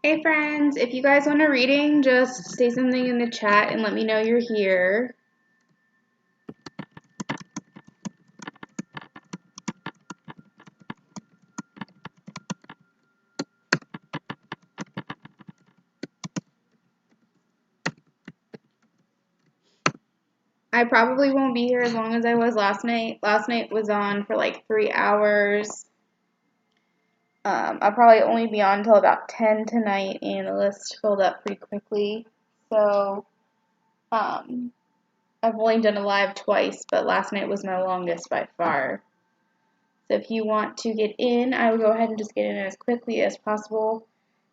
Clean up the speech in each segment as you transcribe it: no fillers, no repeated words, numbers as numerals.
Hey friends, if you guys want a reading, just say something in the chat and let me know you're here. I probably won't be here as long as I was last night. Last night was on for like 3 hours. I'll probably only be on until about 10 tonight, and the list filled up pretty quickly. So, I've only done a live twice, but last night was my longest by far. So if you want to get in, I will go ahead and just get in as quickly as possible,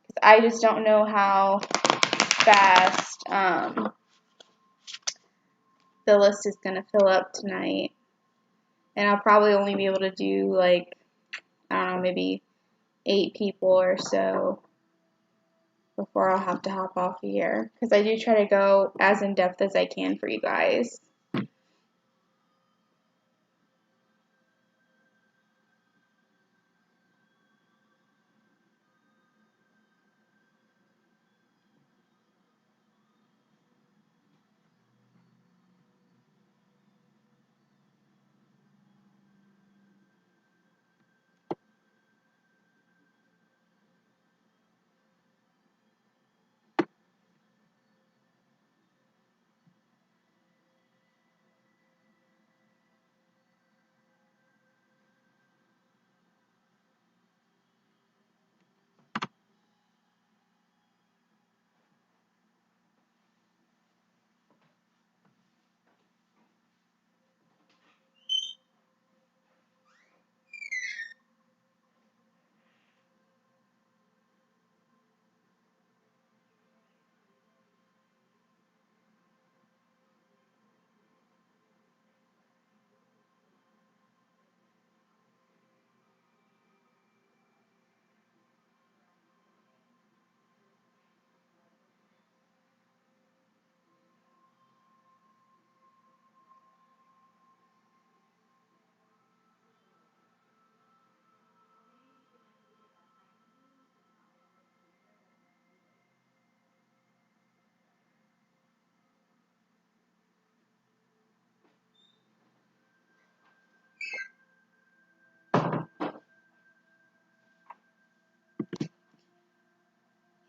because I just don't know how fast the list is going to fill up tonight. And I'll probably only be able to do like, I don't know, maybe 8 people or so before I'll have to hop off here. Because I do try to go as in depth as I can for you guys.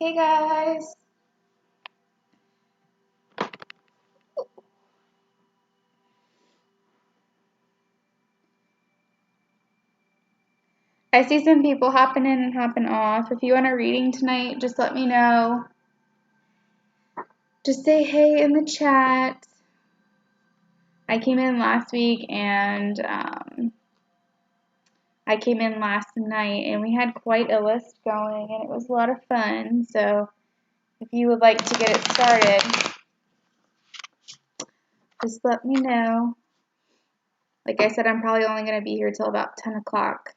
Hey guys! I see some people hopping in and hopping off. If you want a reading tonight, just let me know. Just say hey in the chat. I came in last week and I came in last night and we had quite a list going and it was a lot of fun. So if you would like to get it started, just let me know. Like I said, I'm probably only going to be here till about 10 o'clock.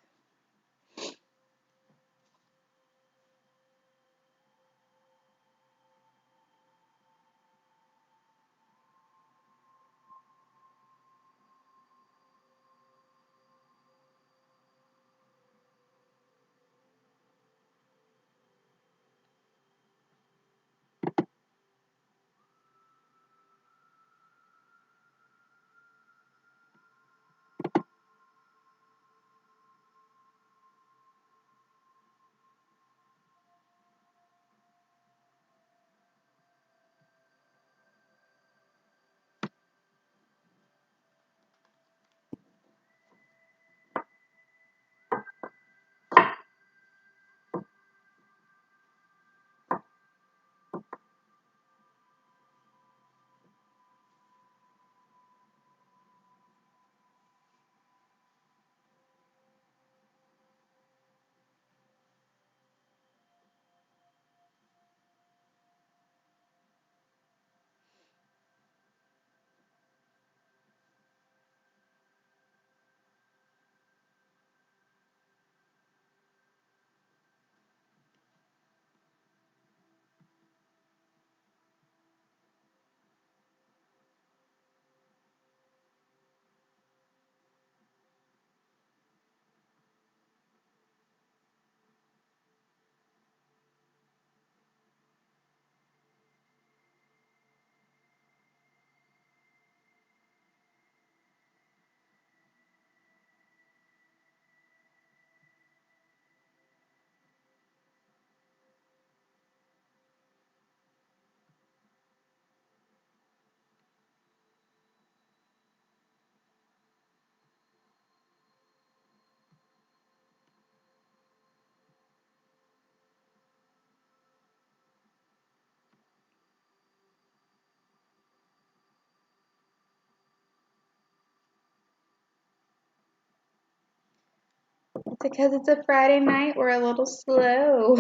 Because it's a Friday night, we're a little slow.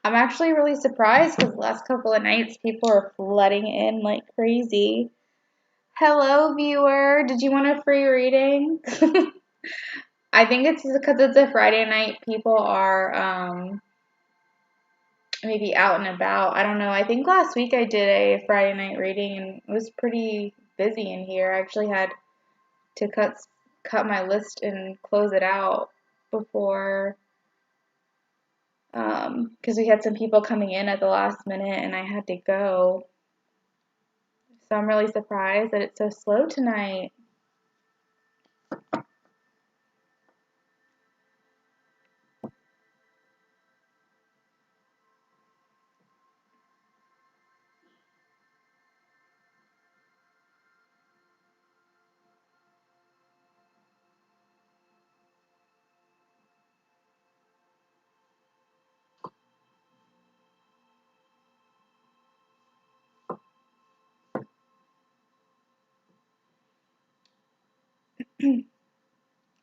I'm actually really surprised because the last couple of nights people are flooding in like crazy. Hello, viewer. Did you want a free reading? I think it's because it's a Friday night. People are maybe out and about. I don't know. I think last week I did a Friday night reading and it was pretty busy in here. I actually had to cut my list and close it out before because we had some people coming in at the last minute and I had to go. So I'm really surprised that it's so slow tonight.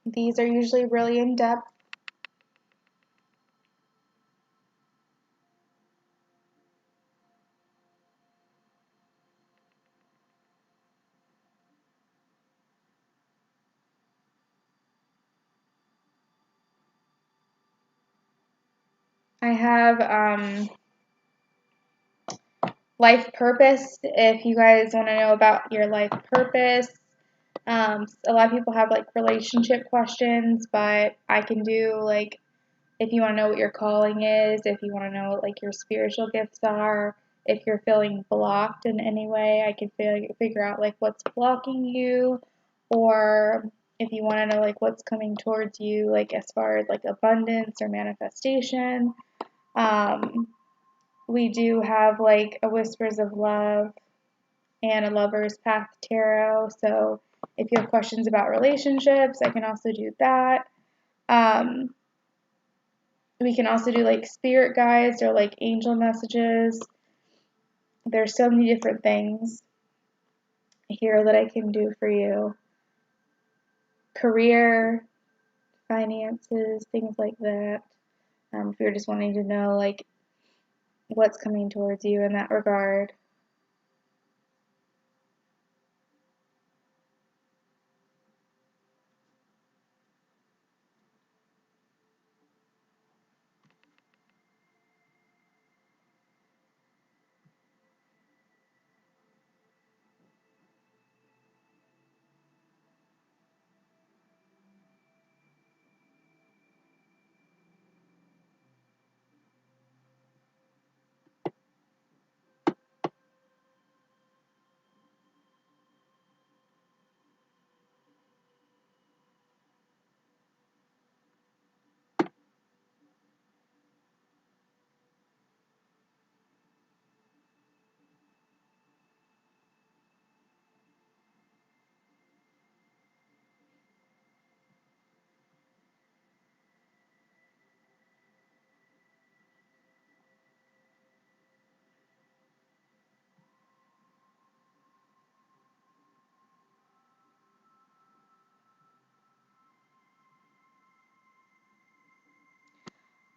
These are usually really in-depth. I have life purpose, if you guys want to know about your life purpose. A lot of people have like relationship questions, but I can do like if you want to know what your calling is, if you want to know what like your spiritual gifts are, if you're feeling blocked in any way, I can figure out like what's blocking you, or if you want to know like what's coming towards you, like as far as like abundance or manifestation. We do have like a Whispers of Love and a Lover's Path Tarot. So if you have questions about relationships, I can also do that. We can also do like spirit guides or like angel messages. There's so many different things here that I can do for you. Career, finances, things like that. If you're just wanting to know like what's coming towards you in that regard.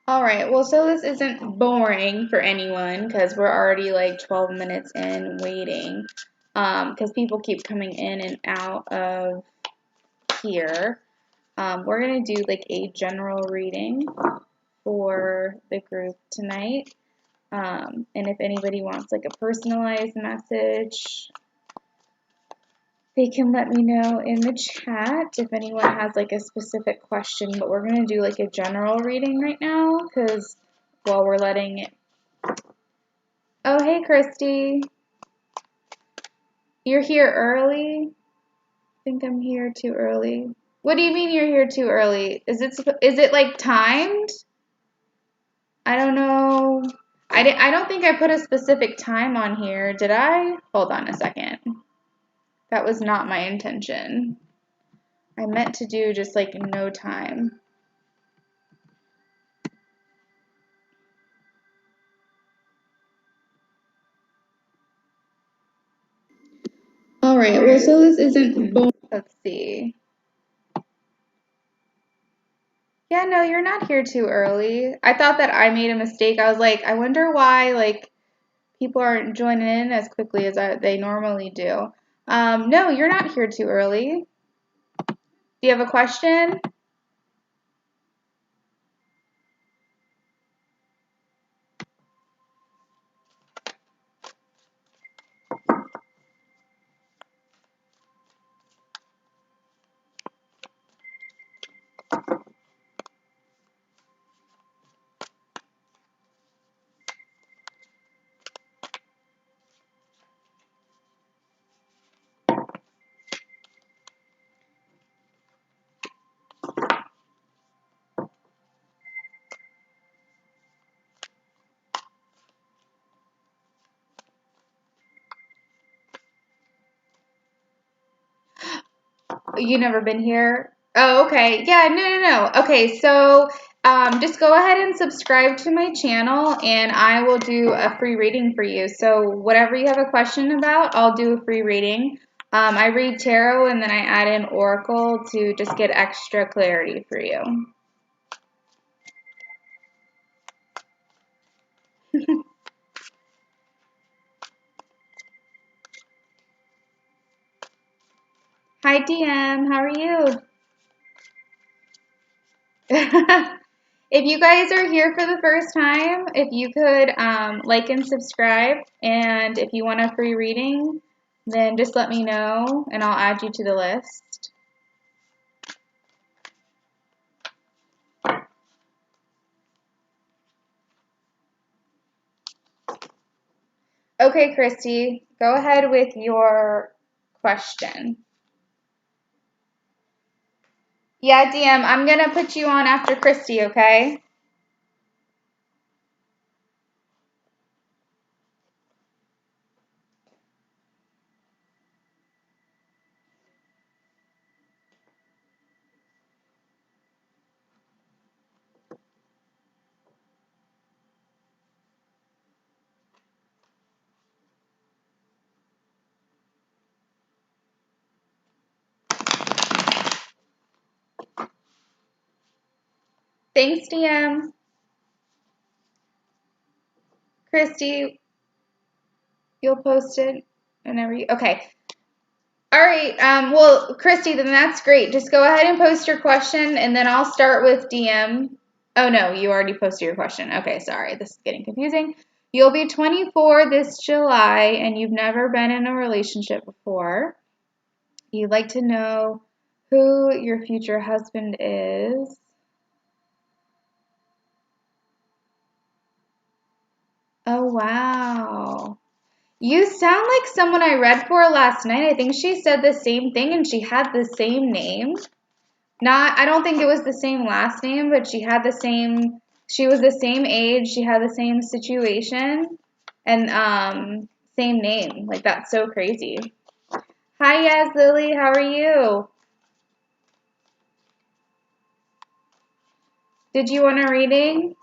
All right, well, so this isn't boring for anyone because we're already like 12 minutes in waiting because people keep coming in and out of here. We're going to do like a general reading for the group tonight. And if anybody wants like a personalized message, they can let me know in the chat if anyone has like a specific question, but we're going to do like a general reading right now because while we're letting it. Oh, hey, Christy. You're here early? I think I'm here too early. What do you mean you're here too early? Is it like timed? I don't know. I don't think I put a specific time on here, did I? Hold on a second. That was not my intention. I meant to do just like no time. All right, well, so this isn't. Let's see. Yeah, no, you're not here too early. I thought that I made a mistake. I was like, I wonder why, like, people aren't joining in as quickly as they normally do. No, you're not here too early. Do you have a question? You never been here? Oh, okay. Yeah, no. Okay, so just go ahead and subscribe to my channel and I will do a free reading for you. So whatever you have a question about, I'll do a free reading. I read tarot and then I add in oracle to just get extra clarity for you. Hi, DM. How are you? If you guys are here for the first time, if you could like and subscribe, and if you want a free reading, then just let me know and I'll add you to the list. Okay, Christy, go ahead with your question. Yeah, DM, I'm going to put you on after Christy, okay? Thanks, DM. Christy, you'll post it whenever you... Okay. All right. Well, Christy, then that's great. Just go ahead and post your question, and then I'll start with DM. Oh, no, you already posted your question. Okay, sorry. This is getting confusing. You'll be 24 this July, and you've never been in a relationship before. You'd like to know who your future husband is. Oh, wow. You sound like someone I read for last night. I think she said the same thing, and she had the same name. I don't think it was the same last name, but she was the same age, she had the same situation, and same name. Like, that's so crazy. Hi, Yas Lily, how are you? Did you want a reading?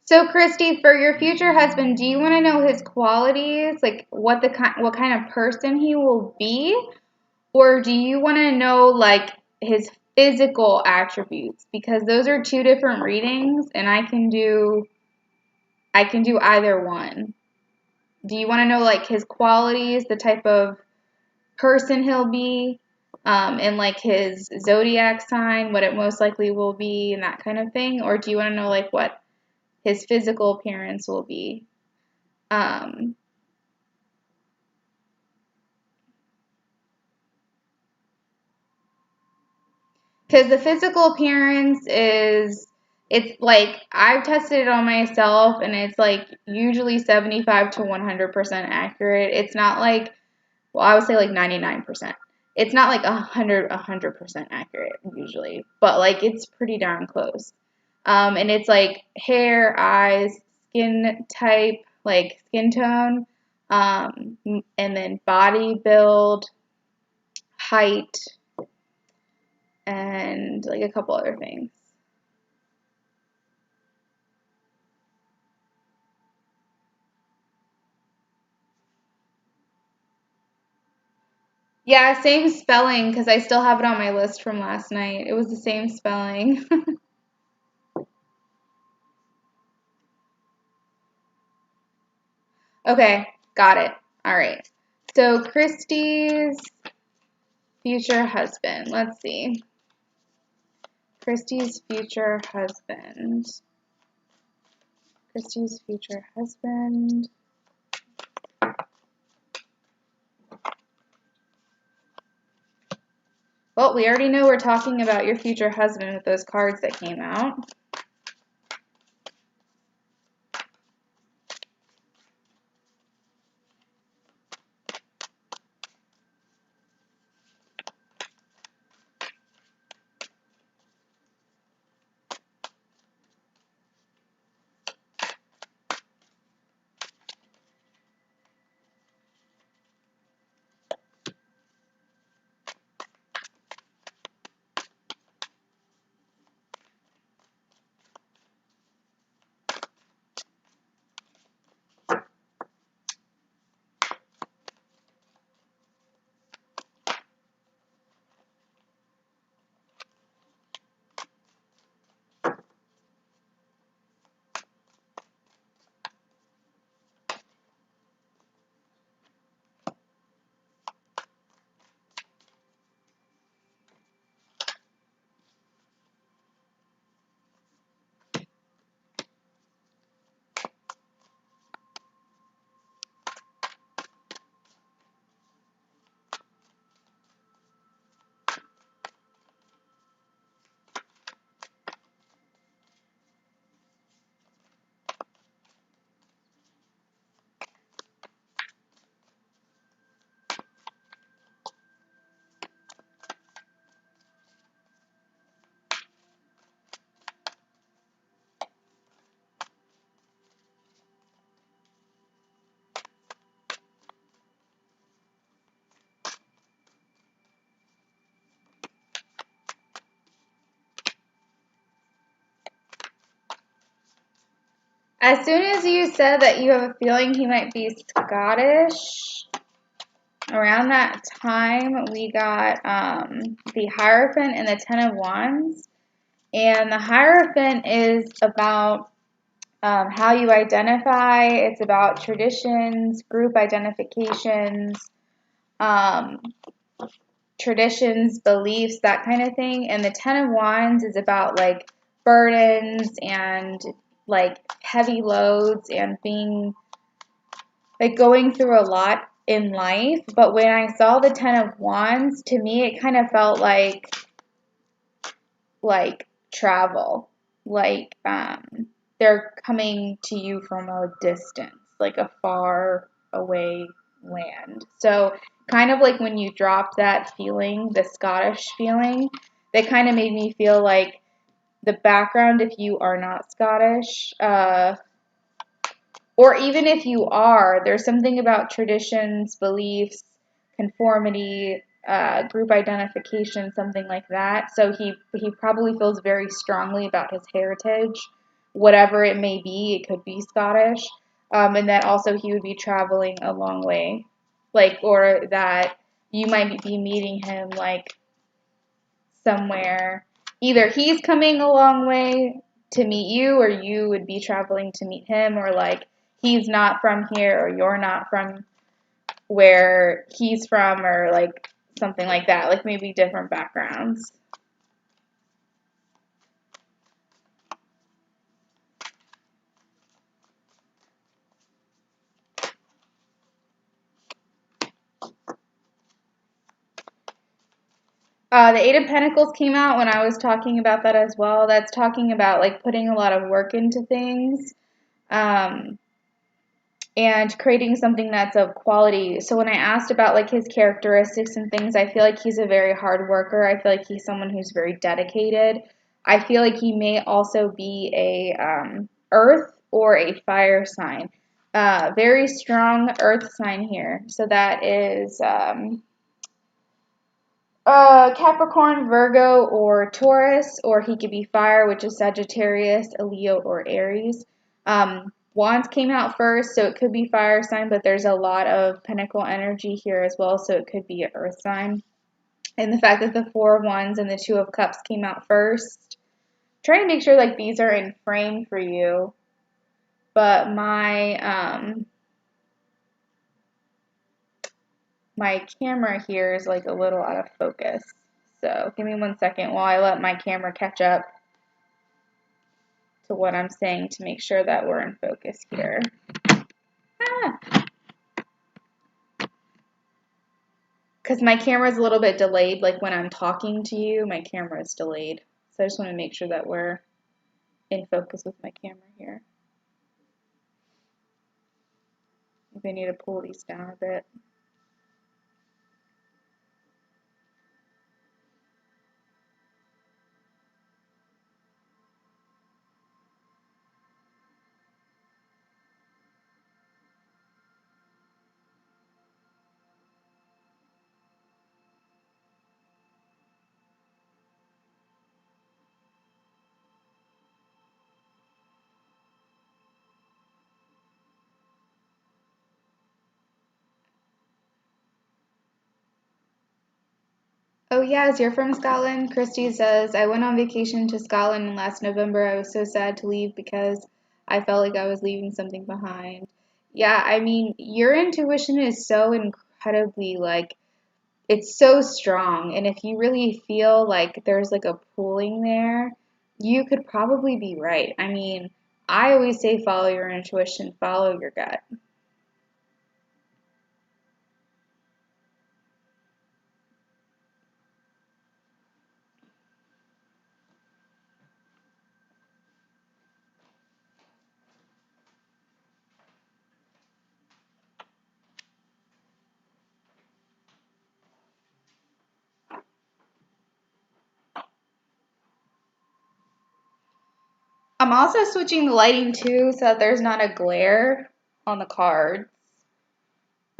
So, Christy, for your future husband, do you want to know his qualities, like what kind of person he will be, or do you want to know like his physical attributes? Because those are two different readings, and I can do either one. Do you want to know like his qualities, the type of person he'll be, and like his zodiac sign, what it most likely will be, and that kind of thing? Or do you want to know like what his physical appearance will be? Because the physical appearance it's like I've tested it on myself, and it's like usually 75 to 100% accurate. It's not like, well, I would say like 99%. It's not like 100% accurate usually, but like it's pretty darn close. And it's like hair, eyes, skin type, like skin tone, and then body build, height, and like a couple other things. Yeah, same spelling because I still have it on my list from last night. It was the same spelling. Okay, got it. All right. So Christy's future husband. Let's see. Christy's future husband. Christy's future husband. Well, we already know we're talking about your future husband with those cards that came out. As soon as you said that you have a feeling he might be Scottish, around that time we got the Hierophant and the Ten of Wands. And the Hierophant is about how you identify. It's about traditions, group identifications, um, traditions, beliefs, that kind of thing. And the Ten of Wands is about like burdens and like heavy loads and being like going through a lot in life. But when I saw the Ten of Wands, to me it kind of felt like travel, like they're coming to you from a distance, like a far away land. So kind of like when you dropped that feeling, the Scottish feeling, that kind of made me feel like the background, if you are not Scottish, or even if you are, there's something about traditions, beliefs, conformity, group identification, something like that. So he probably feels very strongly about his heritage, whatever it may be. It could be Scottish, and that also he would be traveling a long way, like, or that you might be meeting him like somewhere. Either he's coming a long way to meet you, or you would be traveling to meet him, or like he's not from here, or you're not from where he's from, or like something like that, like maybe different backgrounds. The Eight of Pentacles came out when I was talking about that as well. That's talking about like putting a lot of work into things. And creating something that's of quality. So when I asked about like his characteristics and things, I feel like he's a very hard worker. I feel like he's someone who's very dedicated. I feel like he may also be a earth or a fire sign. Very strong earth sign here. So that is Capricorn, Virgo, or Taurus, or he could be fire, which is Sagittarius, a Leo, or Aries. Wands came out first, so it could be fire sign, but there's a lot of Pentacle energy here as well, so it could be an earth sign. And the fact that the Four of Wands and the Two of Cups came out first, trying to make sure like these are in frame for you. But my camera here is like a little out of focus. So give me 1 second while I let my camera catch up to what I'm saying to make sure that we're in focus here. Because my camera is a little bit delayed, like when I'm talking to you, my camera is delayed. So I just want to make sure that we're in focus with my camera here. Maybe I need to pull these down a bit. Oh, yes, you're from Scotland. Christy says, I went on vacation to Scotland last November. I was so sad to leave because I felt like I was leaving something behind. Yeah, I mean, your intuition is so incredibly, like, it's so strong. And if you really feel like there's like a pulling there, you could probably be right. I mean, I always say follow your intuition, follow your gut. I'm also switching the lighting too so that there's not a glare on the cards.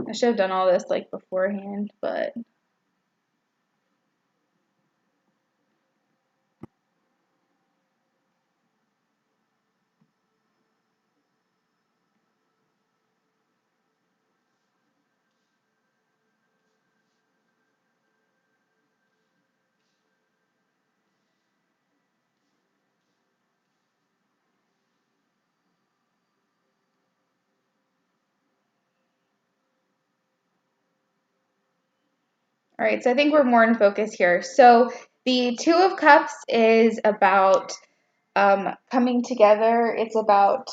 I should have done all this like beforehand, but all right, so I think we're more in focus here. So the Two of Cups is about coming together. It's about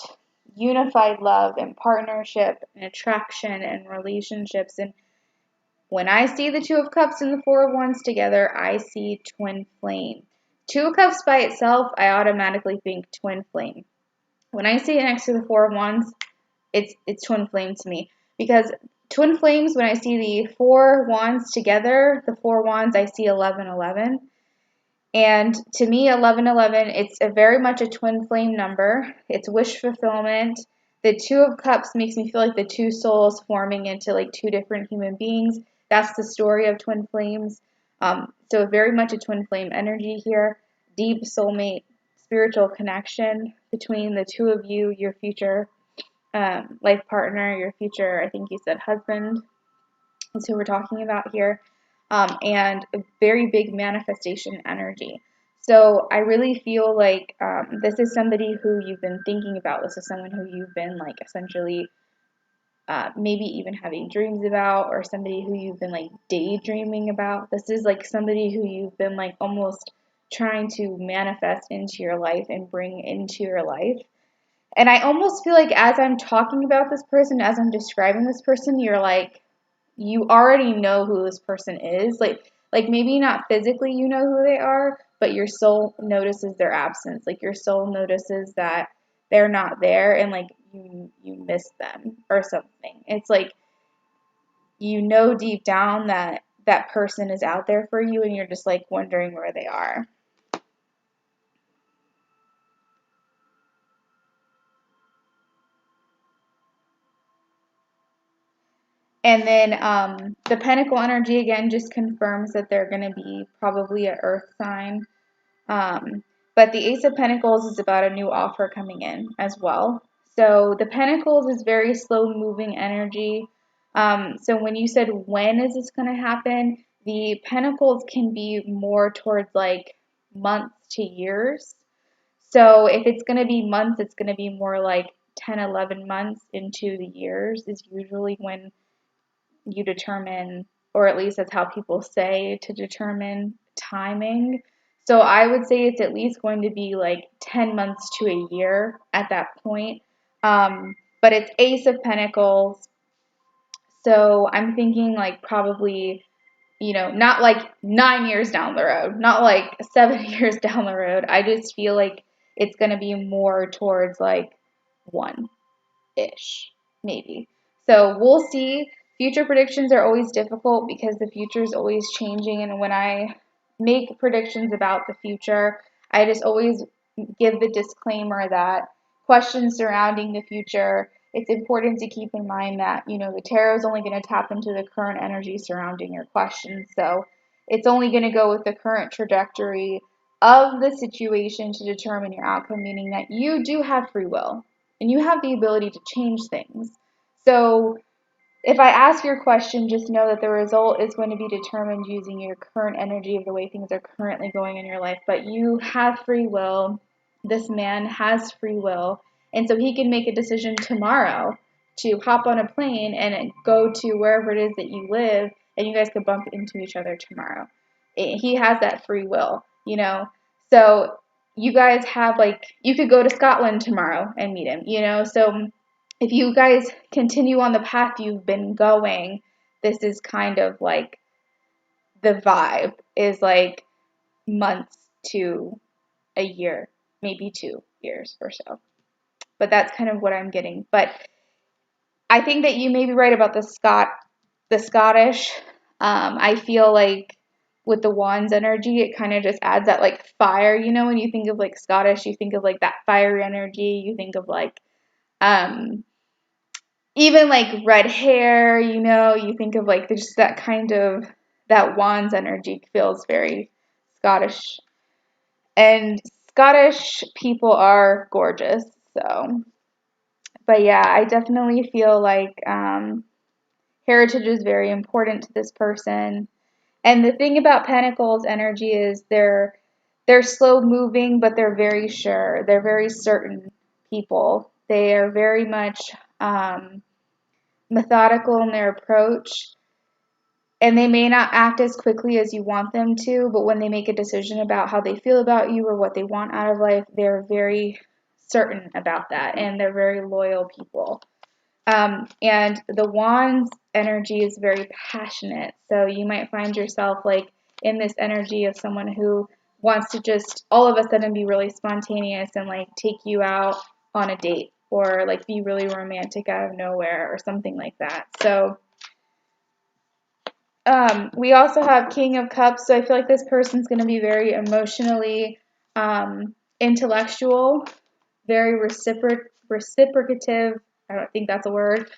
unified love and partnership and attraction and relationships. And when I see the Two of Cups and the Four of Wands together, I see twin flame. Two of Cups by itself, I automatically think twin flame. When I see it next to the Four of Wands, it's twin flame to me, because twin flames, when I see the Four Wands together, the Four Wands, I see 1111. And to me, 1111, it's very much a twin flame number. It's wish fulfillment. The Two of Cups makes me feel like the two souls forming into like two different human beings. That's the story of twin flames. So very much a twin flame energy here. Deep soulmate, spiritual connection between the two of you, your future life partner, your future, I think you said husband. That's who we're talking about here. And a very big manifestation energy. So I really feel like this is somebody who you've been thinking about. This is someone who you've been like essentially maybe even having dreams about, or somebody who you've been like daydreaming about. This is like somebody who you've been like almost trying to manifest into your life and bring into your life. And I almost feel like as I'm talking about this person, as I'm describing this person, you're like, you already know who this person is. Like maybe not physically you know who they are, but your soul notices their absence. Like your soul notices that they're not there, and like you miss them or something. It's like you know deep down that that person is out there for you, and you're just like wondering where they are. And then the Pentacle energy, again, just confirms that they're going to be probably an earth sign. But the Ace of Pentacles is about a new offer coming in as well. So the Pentacles is very slow moving energy. So when you said when is this going to happen, the Pentacles can be more towards like months to years. So if it's going to be months, it's going to be more like 10, 11 months into the years is usually when you determine, or at least that's how people say to determine timing. So I would say it's at least going to be like 10 months to a year at that point. But it's Ace of Pentacles. So I'm thinking like probably, not like 9 years down the road, not like 7 years down the road. I just feel like it's going to be more towards like 1-ish, maybe. So we'll see. Future predictions are always difficult because the future is always changing. And when I make predictions about the future, I just always give the disclaimer that questions surrounding the future, it's important to keep in mind that, the tarot is only going to tap into the current energy surrounding your questions. So it's only going to go with the current trajectory of the situation to determine your outcome, meaning that you do have free will and you have the ability to change things. So if I ask your question, just know that the result is going to be determined using your current energy of the way things are currently going in your life. But you have free will. This man has free will. And so he can make a decision tomorrow to hop on a plane and go to wherever it is that you live, and you guys could bump into each other tomorrow. He has that free will, So you guys have, you could go to Scotland tomorrow and meet him, So if you guys continue on the path you've been going, this is kind of like the vibe is like months to a year, maybe 2 years or so. But that's kind of what I'm getting. But I think that you may be right about the Scottish. I feel like with the Wands energy, it kind of just adds that like fire. When you think of like Scottish, you think of like that fiery energy. You think of like even like red hair, you think of like just that kind of, that Wands energy feels very Scottish. And Scottish people are gorgeous, so. But yeah, I definitely feel like heritage is very important to this person. And the thing about Pentacles energy is they're slow moving, but they're very sure. They're very certain people. They are very much methodical in their approach, and they may not act as quickly as you want them to, but when they make a decision about how they feel about you or what they want out of life, they're very certain about that, and they're very loyal people. And the Wands energy is very passionate, so you might find yourself like in this energy of someone who wants to just all of a sudden be really spontaneous and like take you out on a date, or like be really romantic out of nowhere or something like that. So we also have King of Cups, so I feel like this person's going to be very emotionally intellectual, very reciprocative, I don't think that's a word,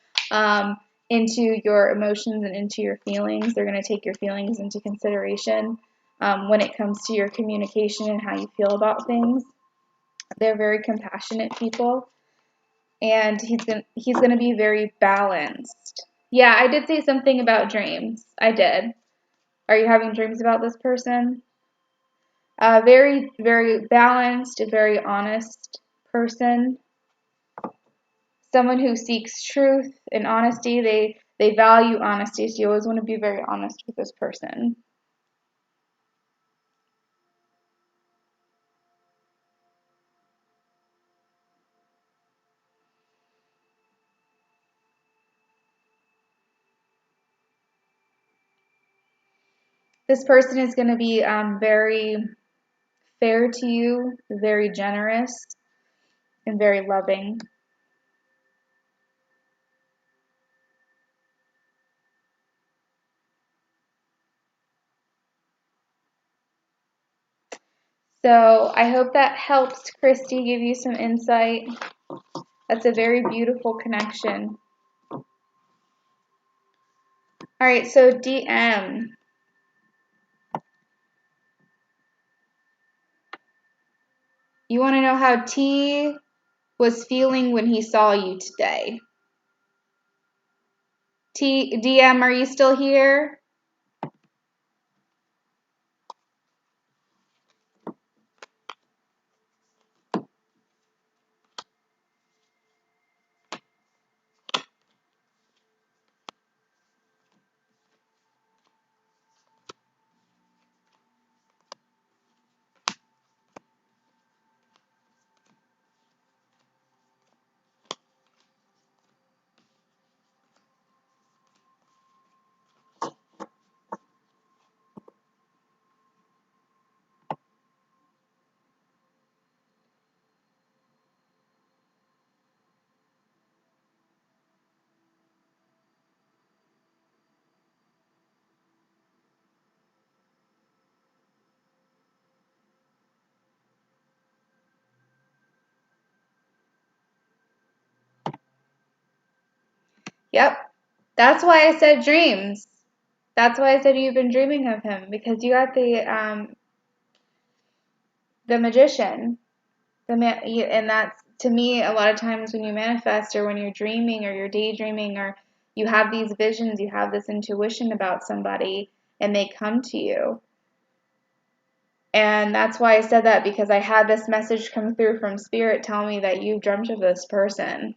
into your emotions and into your feelings. They're going to take your feelings into consideration when it comes to your communication and how you feel about things. They're very compassionate people, and he's gonna be very balanced. Yeah, I did say something about dreams. I did. Are you having dreams about this person? Very, very balanced, a very honest person. Someone who seeks truth and honesty. They value honesty, so you always want to be very honest with this person. This person is going to be very fair to you, very generous, and very loving. So I hope that helps, Christy, give you some insight. That's a very beautiful connection. All right, so DM. You want to know how T was feeling when he saw you today? DM, are you still here? Yep. That's why I said dreams. That's why I said you've been dreaming of him, because you got the magician. And that's, to me, a lot of times when you manifest or when you're dreaming or you're daydreaming or you have these visions, you have this intuition about somebody and they come to you. And that's why I said that, because I had this message come through from Spirit telling me that you dreamt of this person.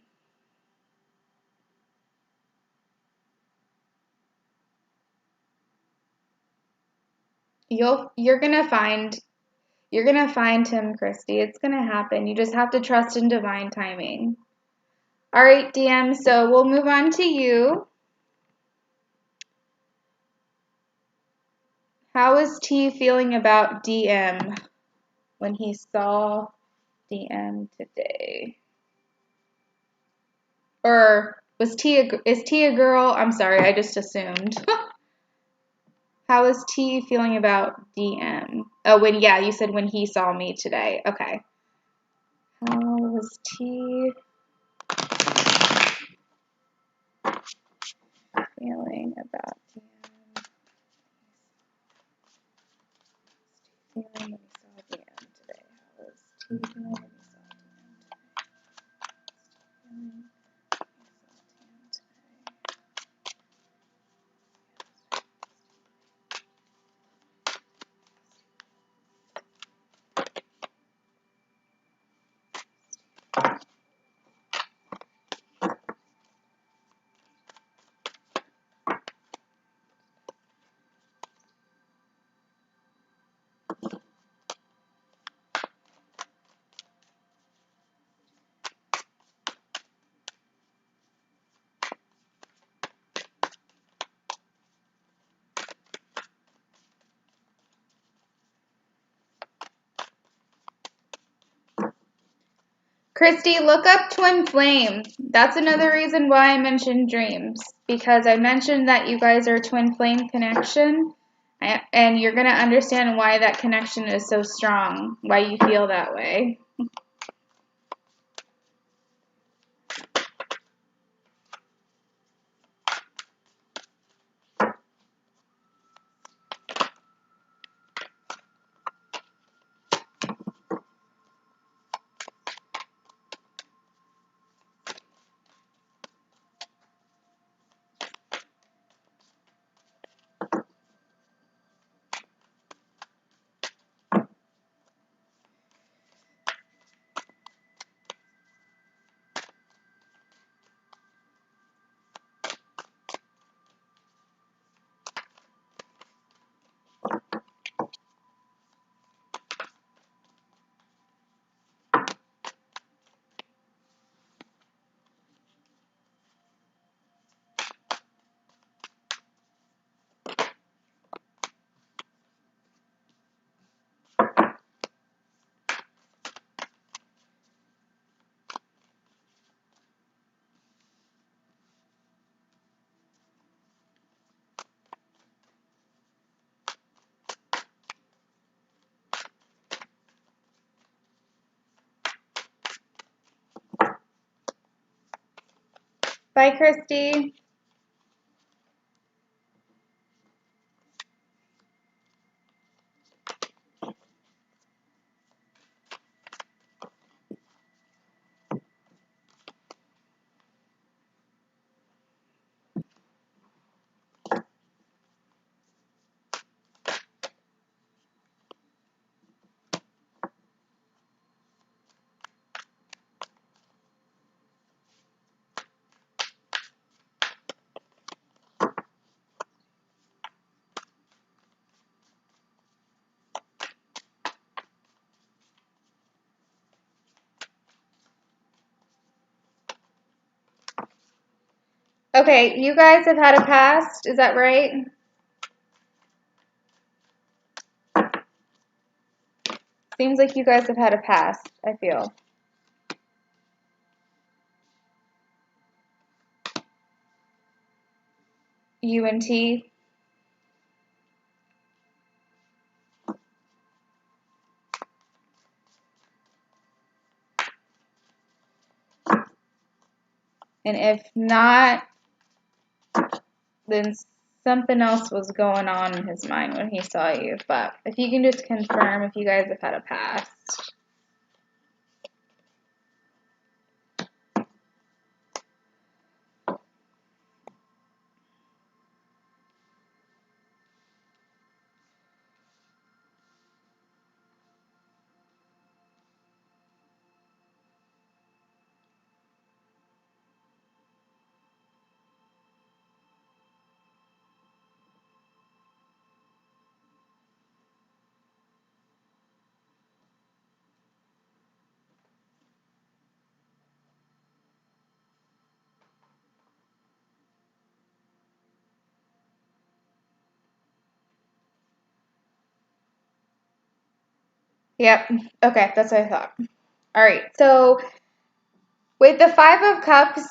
You're gonna find him, Christy. It's gonna happen. You just have to trust in divine timing. All right, DM. So we'll move on to you. How is T feeling about DM when he saw DM today? Or is T a girl? I'm sorry, I just assumed. How is T feeling about DM? Oh, yeah, you said when he saw me today. Okay. How was T feeling about DM? Feeling when he saw DM today. How was T feeling when he saw DM today? Christy, look up twin flame. That's another reason why I mentioned dreams, because I mentioned that you guys are a twin flame connection, and you're going to understand why that connection is so strong, why you feel that way. Bye, Christy. Okay, you guys have had a past, is that right? Seems like you guys have had a past, I feel. U and T. And if not, then something else was going on in his mind when he saw you. But if you can just confirm if you guys have had a past. Yep. Okay, that's what I thought. All right. So with the Five of Cups,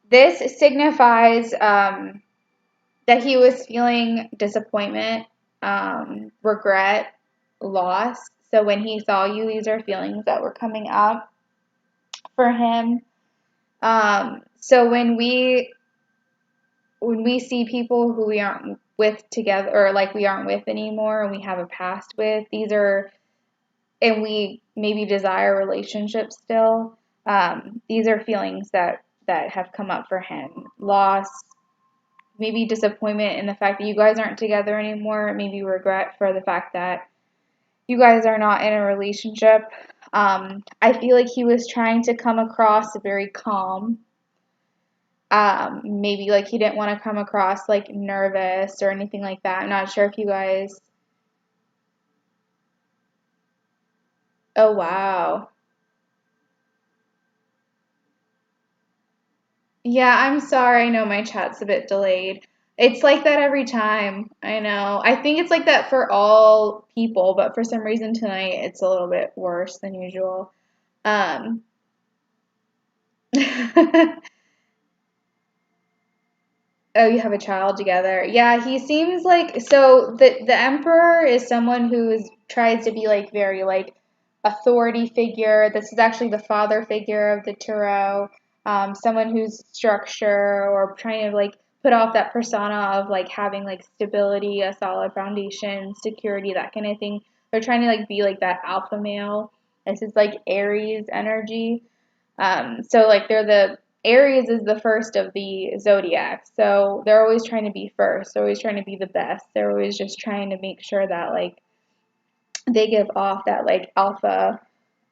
this signifies that he was feeling disappointment, regret, loss. So when he saw you, these are feelings that were coming up for him. So when we see people who we aren't with together, or like we aren't with anymore and we have a past with, these are, and we maybe desire relationships still, these are feelings that have come up for him. Loss, maybe disappointment in the fact that you guys aren't together anymore, maybe regret for the fact that you guys are not in a relationship. I feel like he was trying to come across very calm. Maybe like he didn't want to come across like nervous or anything like that. I'm not sure if you guys. Oh, wow. Yeah, I'm sorry. I know my chat's a bit delayed. It's like that every time. I know. I think it's like that for all people, but for some reason tonight it's a little bit worse than usual. Um, Oh, you have a child together. Yeah, he seems like, so the emperor is someone who is tries to be like very like authority figure. This is actually the father figure of the tarot. Someone who's structure or trying to like put off that persona of like having like stability, a solid foundation, security, that kind of thing. They're trying to like be like that alpha male. This is like Aries energy. So like they're the Aries is the first of the zodiac. So they're always trying to be first. They're always trying to be the best. They're always just trying to make sure that like they give off that like alpha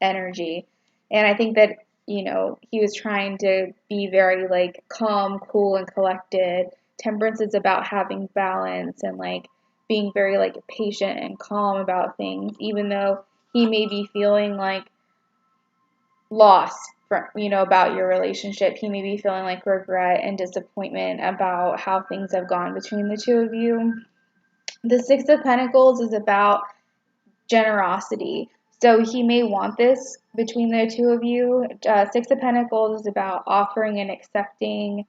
energy. And I think that, he was trying to be very like calm, cool, and collected. Temperance is about having balance and like being very like patient and calm about things, even though he may be feeling like loss from, about your relationship. He may be feeling like regret and disappointment about how things have gone between the two of you. The Six of Pentacles is about generosity. So he may want this between the two of you. Six of Pentacles is about offering and accepting,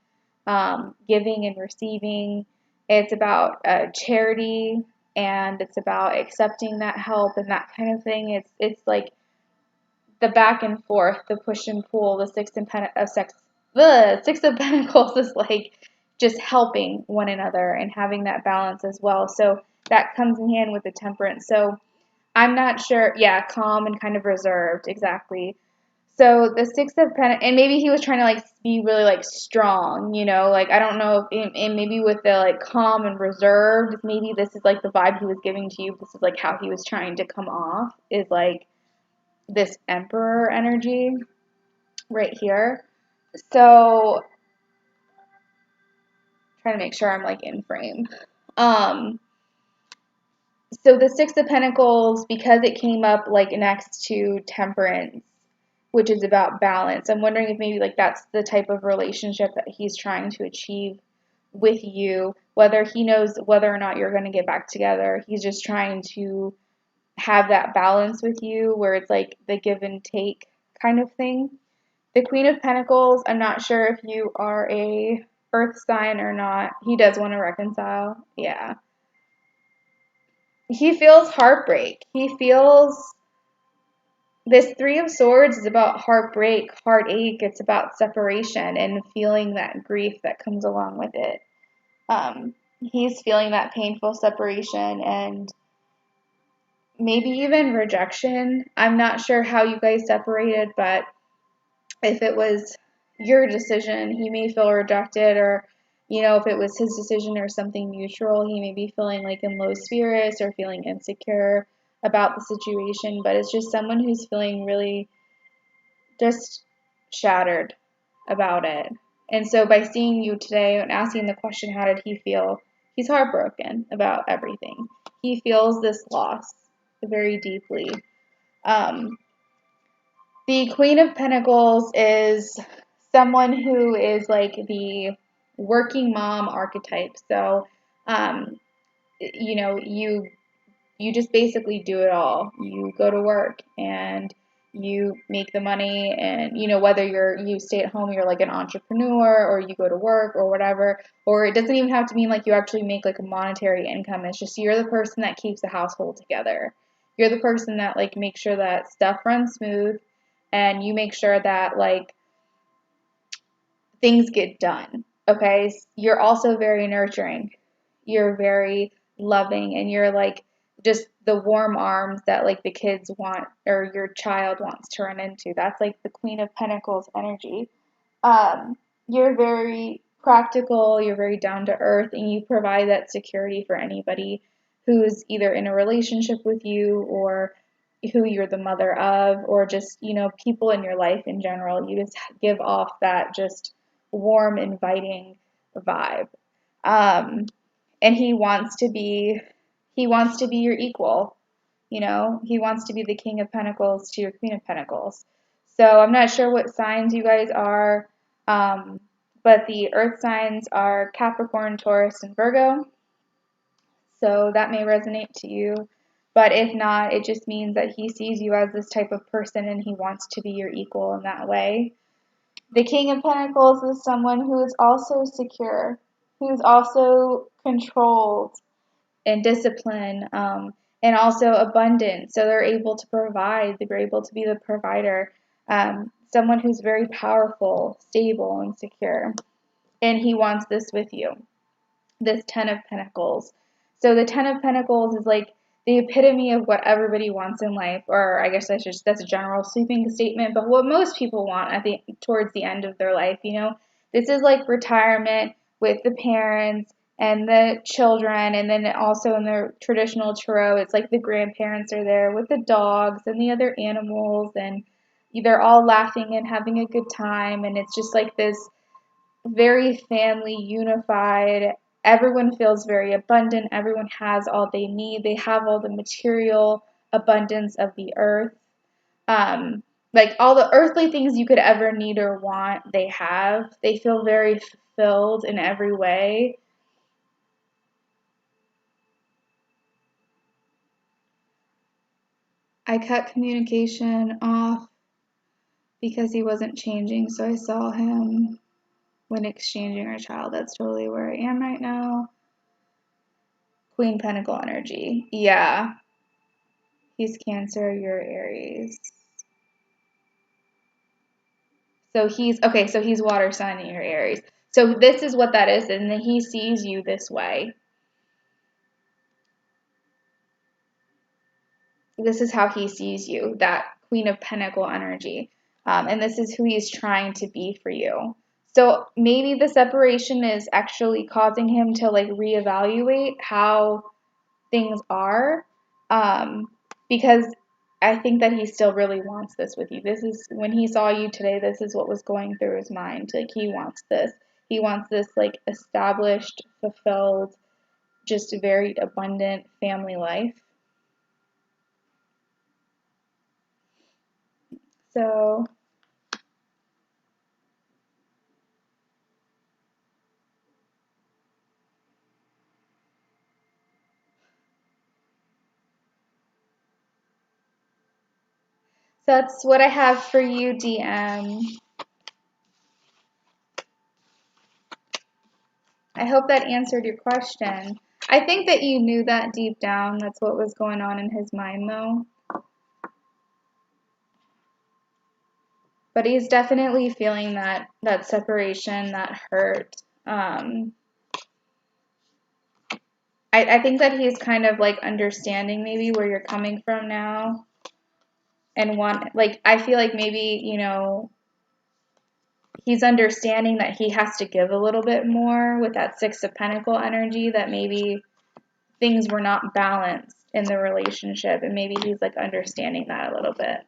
giving and receiving. It's about charity, and it's about accepting that help and that kind of thing. It's like the back and forth, the push and pull, the Six of Pentacles is like just helping one another and having that balance as well. So that comes in hand with the Temperance. So I'm not sure. Yeah, calm and kind of reserved, exactly. So the Six of Pentacles, and maybe he was trying to like be really like strong, like I don't know if, and maybe with the like calm and reserved, maybe this is like the vibe he was giving to you. This is like how he was trying to come off, is like this emperor energy right here. So trying to make sure I'm like in frame. Um, so the Six of Pentacles, because it came up like next to Temperance, which is about balance. I'm wondering if maybe like that's the type of relationship that he's trying to achieve with you, whether he knows whether or not you're going to get back together. He's just trying to have that balance with you where it's like the give and take kind of thing. The Queen of Pentacles, I'm not sure if you are a earth sign or not. He does want to reconcile. Yeah. He feels heartbreak. He feels this Three of Swords is about heartbreak, heartache. It's about separation and feeling that grief that comes along with it. He's feeling that painful separation and maybe even rejection. I'm not sure how you guys separated, but if it was your decision, he may feel rejected, or, you know, if it was his decision or something mutual, he may be feeling like in low spirits or feeling insecure about the situation. But it's just someone who's feeling really just shattered about it. And so by seeing you today and asking the question, how did he feel? He's heartbroken about everything. He feels this loss very deeply. The Queen of Pentacles is someone who is like the working mom archetype. So, you know, you just basically do it all. You go to work and you make the money, and you know, whether you stay at home, you're like an entrepreneur, or you go to work or whatever, or it doesn't even have to mean like you actually make like a monetary income. It's just you're the person that keeps the household together. You're the person that like makes sure that stuff runs smooth, and you make sure that like things get done. Okay? You're also very nurturing. You're very loving, and you're like just the warm arms that like the kids want or your child wants to run into. That's like the Queen of Pentacles energy. You're very practical, you're very down to earth, and you provide that security for anybody who's either in a relationship with you, or who you're the mother of, or just, you know, people in your life in general. You just give off that just warm, inviting vibe. And he wants to be your equal. You know, he wants to be the King of Pentacles to your Queen of Pentacles. So I'm not sure what signs you guys are, but the earth signs are Capricorn, Taurus, and Virgo. So that may resonate to you. But if not, it just means that he sees you as this type of person and he wants to be your equal in that way. The King of Pentacles is someone who is also secure, who's also controlled and disciplined, and also abundant. So they're able to provide, they're able to be the provider. Someone who's very powerful, stable, and secure. And he wants this with you. This Ten of Pentacles. So the Ten of Pentacles is like the epitome of what everybody wants in life, or I guess that's a general sweeping statement, but what most people want towards the end of their life, you know. This is like retirement with the parents and the children, and then also in the traditional tarot, it's like the grandparents are there with the dogs and the other animals, and they're all laughing and having a good time, and it's just like this very family unified. Everyone feels very abundant. Everyone has all they need. They have all the material abundance of the earth. Like all the earthly things you could ever need or want, they have. They feel very fulfilled in every way. I cut communication off because he wasn't changing, so I saw him when exchanging our child. That's totally where I am right now. Queen Pentacle energy. Yeah. He's Cancer, you're Aries. So he's water sign and you're Aries. So this is what that is, and then he sees you this way. This is how he sees you, that Queen of Pentacle energy. And this is who he's trying to be for you. So maybe the separation is actually causing him to like reevaluate how things are, because I think that he still really wants this with you. This is when he saw you today, this is what was going through his mind. Like he wants this. He wants this like established, fulfilled, just very abundant family life. So That's what I have for you, DM. I hope that answered your question. I think that you knew that deep down. That's what was going on in his mind, though. But he's definitely feeling that separation, that hurt. I think that he's kind of like understanding maybe where you're coming from now. And I feel like maybe, you know, he's understanding that he has to give a little bit more with that Six of Pentacle energy, that maybe things were not balanced in the relationship, and maybe he's like understanding that a little bit.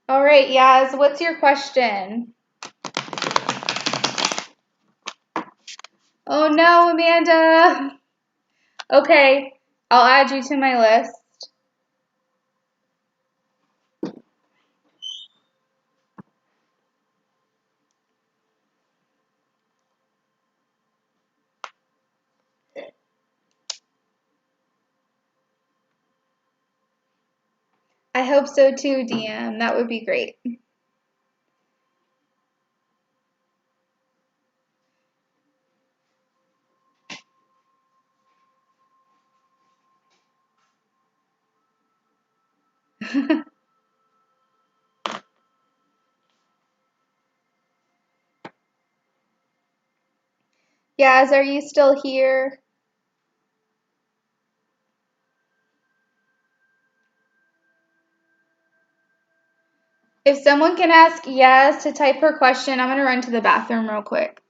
All right, Yaz, what's your question? Oh no, Amanda. Okay, I'll add you to my list. I hope so too, DM. That would be great. Yaz, are you still here? If someone can ask Yaz to type her question, I'm going to run to the bathroom real quick.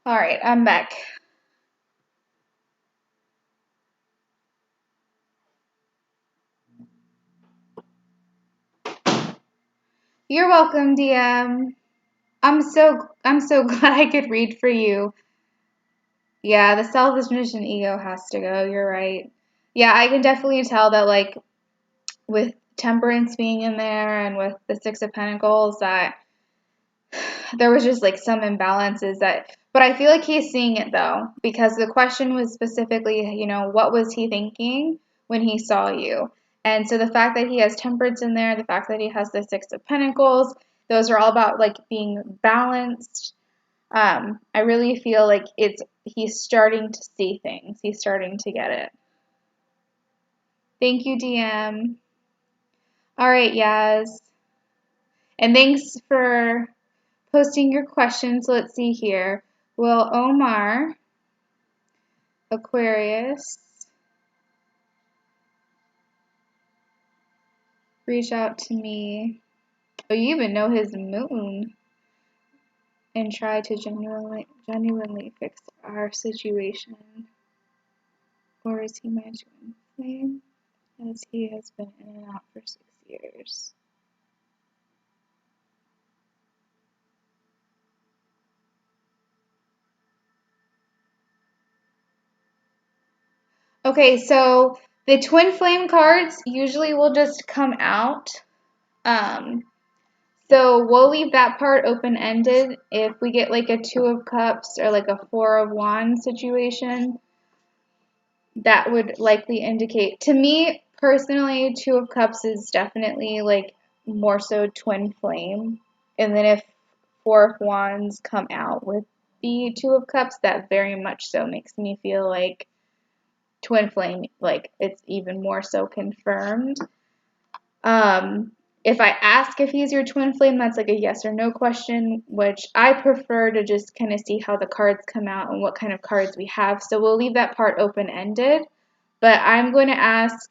All right, I'm back. You're welcome, DM. I'm so glad I could read for you. Yeah, the selfishness and ego has to go. You're right. Yeah, I can definitely tell that, like, with temperance being in there and with the Six of Pentacles, that there was just like some imbalances but I feel like he's seeing it though, because the question was specifically, you know, what was he thinking when he saw you? And so the fact that he has temperance in there, the fact that he has the Six of Pentacles, those are all about like being balanced. I really feel like he's starting to see things. He's starting to get it. Thank you, DM. All right, Yaz. And thanks for posting your questions. Let's see here. Will Omar, Aquarius, reach out to me? Oh, you even know his moon. And try to genuinely fix our situation. Or is he my twin flame? As he has been in and out for 6 years. Okay, so the twin flame cards usually will just come out. So we'll leave that part open-ended. If we get like a Two of Cups or like a Four of Wands situation, that would likely indicate, to me personally, Two of Cups is definitely like more so twin flame. And then if Four of Wands come out with the Two of Cups, that very much so makes me feel like twin flame, like it's even more so confirmed. If I ask if he's your twin flame, that's like a yes or no question, which I prefer to just kind of see how the cards come out and what kind of cards we have. So we'll leave that part open-ended. But I'm going to ask,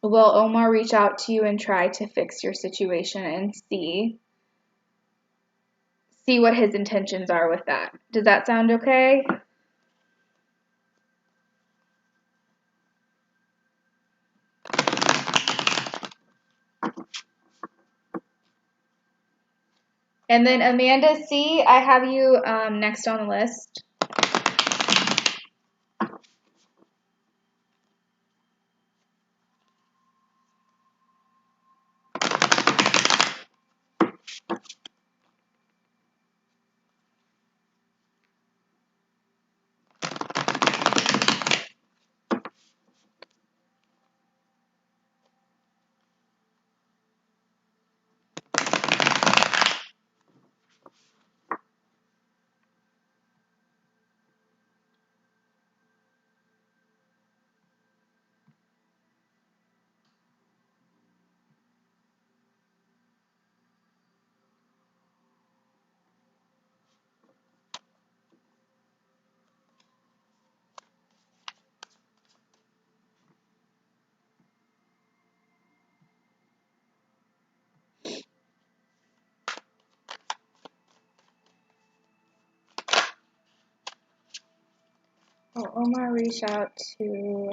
will Omar reach out to you and try to fix your situation and see what his intentions are with that? Does that sound okay? And then Amanda C., I have you next on the list. Will Omar reach out to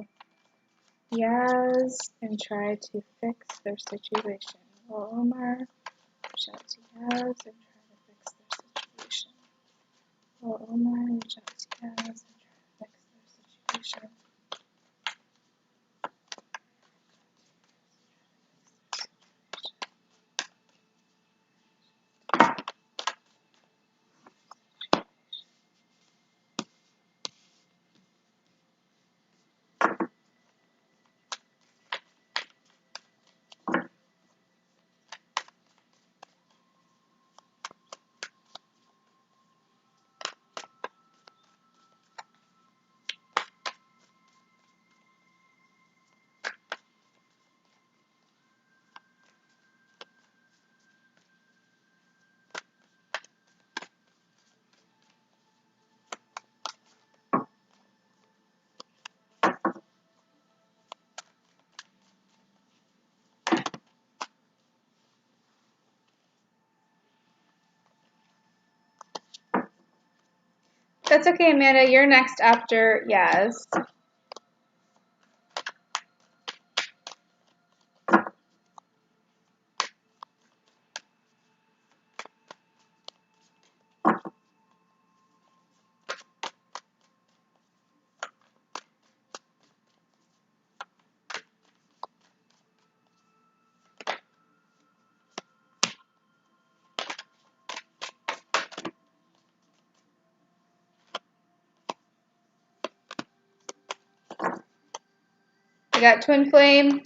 Yaz and try to fix their situation? Will Omar reach out to Yaz and try to fix their situation? Will Omar reach out to Yaz and try to fix their situation? That's okay, Amanda. You're next after Yaz. We got twin flame,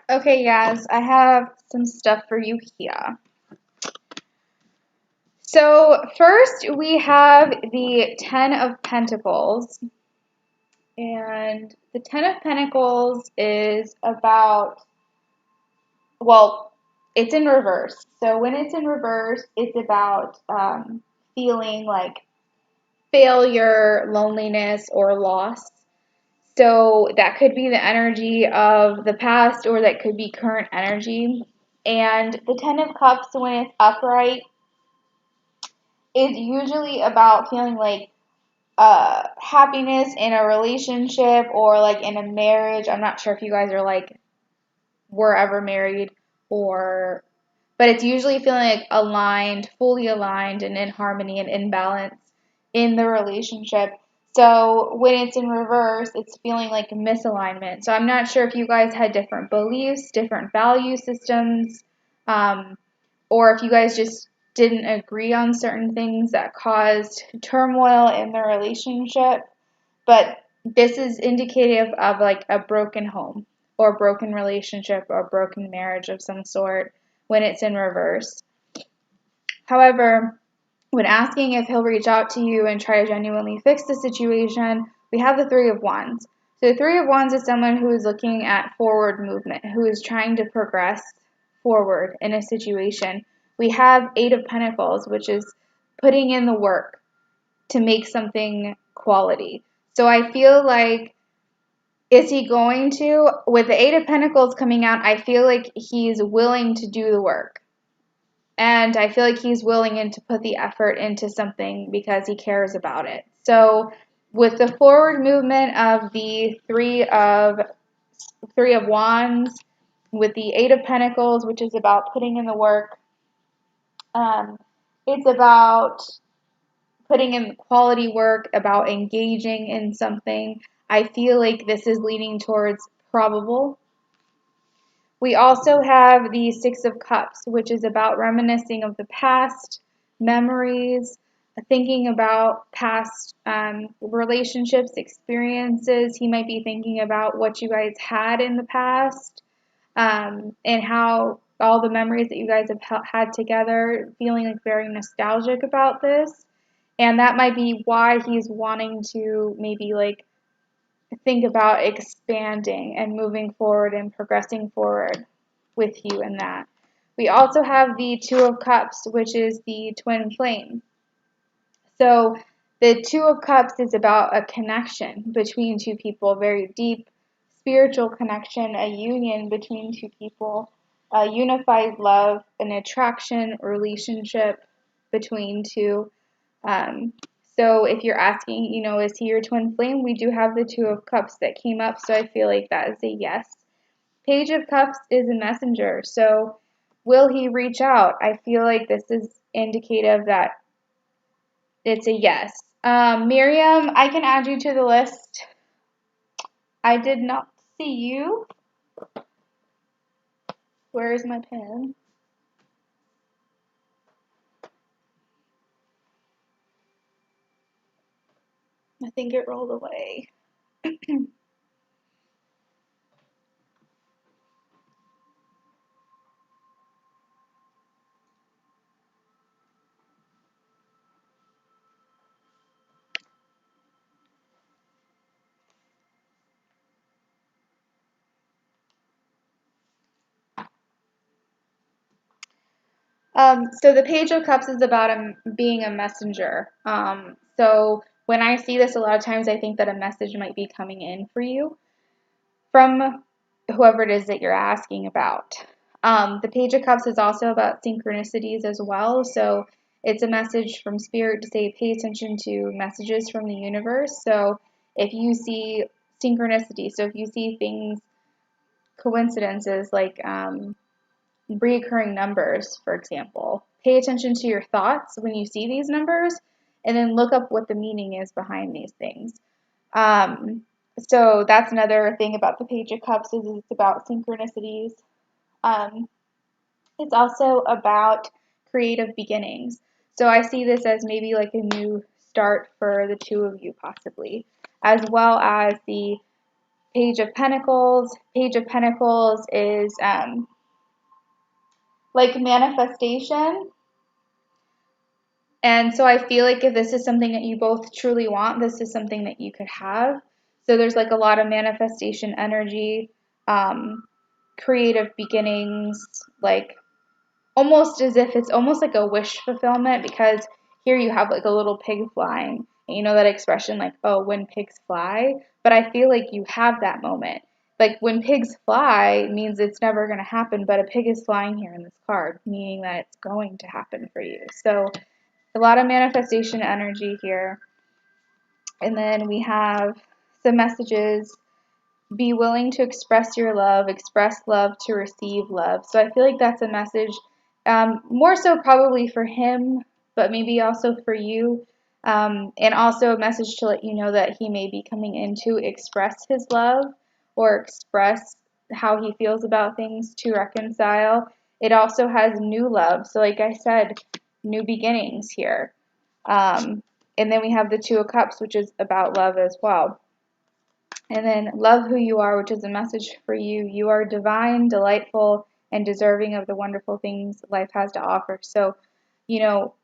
Okay, guys, I have some stuff for you here. So first we have the Ten of Pentacles. And the Ten of Pentacles is about, well, it's in reverse. So when it's in reverse, it's about feeling like failure, loneliness, or loss. So that could be the energy of the past, or that could be current energy. And the Ten of Cups, when it's upright, is usually about feeling like happiness in a relationship or like in a marriage. I'm not sure if you guys are like were ever married, or but it's usually feeling like aligned, fully aligned and in harmony and in balance in the relationship. So when it's in reverse, it's feeling like a misalignment. So I'm not sure if you guys had different beliefs, different value systems, um, or if you guys just didn't agree on certain things that caused turmoil in the relationship. But this is indicative of like a broken home or broken relationship or broken marriage of some sort when it's in reverse. However, when asking if he'll reach out to you and try to genuinely fix the situation, we have the Three of Wands. So the Three of Wands is someone who is looking at forward movement, who is trying to progress forward in a situation. We have Eight of Pentacles, which is putting in the work to make something quality. So I feel like, is he going to? With the Eight of Pentacles coming out, I feel like he's willing to do the work. And I feel like he's willing to put the effort into something because he cares about it. So with the forward movement of the Three of Wands, with the Eight of Pentacles, which is about putting in the work, it's about putting in quality work, about engaging in something. I feel like this is leaning towards probable. We also have the Six of Cups, which is about reminiscing of the past, memories, thinking about past relationships, experiences. He might be thinking about what you guys had in the past, and how all the memories that you guys have had together, feeling like very nostalgic about this. And that might be why he's wanting to maybe like think about expanding and moving forward and progressing forward with you in that. We also have the Two of Cups, which is the twin flame. So the Two of Cups is about a connection between two people, very deep spiritual connection, a union between two people, a unified love, an attraction, relationship between two. So if you're asking, is he your twin flame? We do have the Two of Cups that came up, so I feel like that is a yes. Page of Cups is a messenger, so will he reach out? I feel like this is indicative that it's a yes. Miriam, I can add you to the list. I did not see you. Where is my pen? I think it rolled away. So the Page of Cups is about being a messenger. So when I see this, a lot of times I think that a message might be coming in for you from whoever it is that you're asking about. The Page of Cups is also about synchronicities as well. So it's a message from Spirit to say pay attention to messages from the universe. So if you see synchronicity, so if you see things, coincidences like reoccurring numbers, for example, pay attention to your thoughts when you see these numbers and then look up what the meaning is behind these things. So that's another thing about the Page of Cups, is it's about synchronicities. It's also about creative beginnings. So I see this as maybe like a new start for the two of you possibly, as well as the Page of Pentacles. Page of Pentacles is like manifestation. And so I feel like if this is something that you both truly want, this is something that you could have. So there's like a lot of manifestation energy, creative beginnings, like almost as if it's almost like a wish fulfillment, because here you have like a little pig flying. And you know that expression like, oh, when pigs fly? But I feel like you have that moment. Like when pigs fly means it's never going to happen, but a pig is flying here in this card, meaning that it's going to happen for you. So a lot of manifestation energy here. And then we have some messages. Be willing to express your love, express love to receive love. So I feel like that's a message, more so probably for him, but maybe also for you. And also a message to let you know that he may be coming in to express his love or express how he feels about things to reconcile. It also has new love. So like I said, new beginnings here. And then we have the Two of Cups, which is about love as well. And then love who you are, which is a message for you. You are divine, delightful, and deserving of the wonderful things life has to offer. So, you know,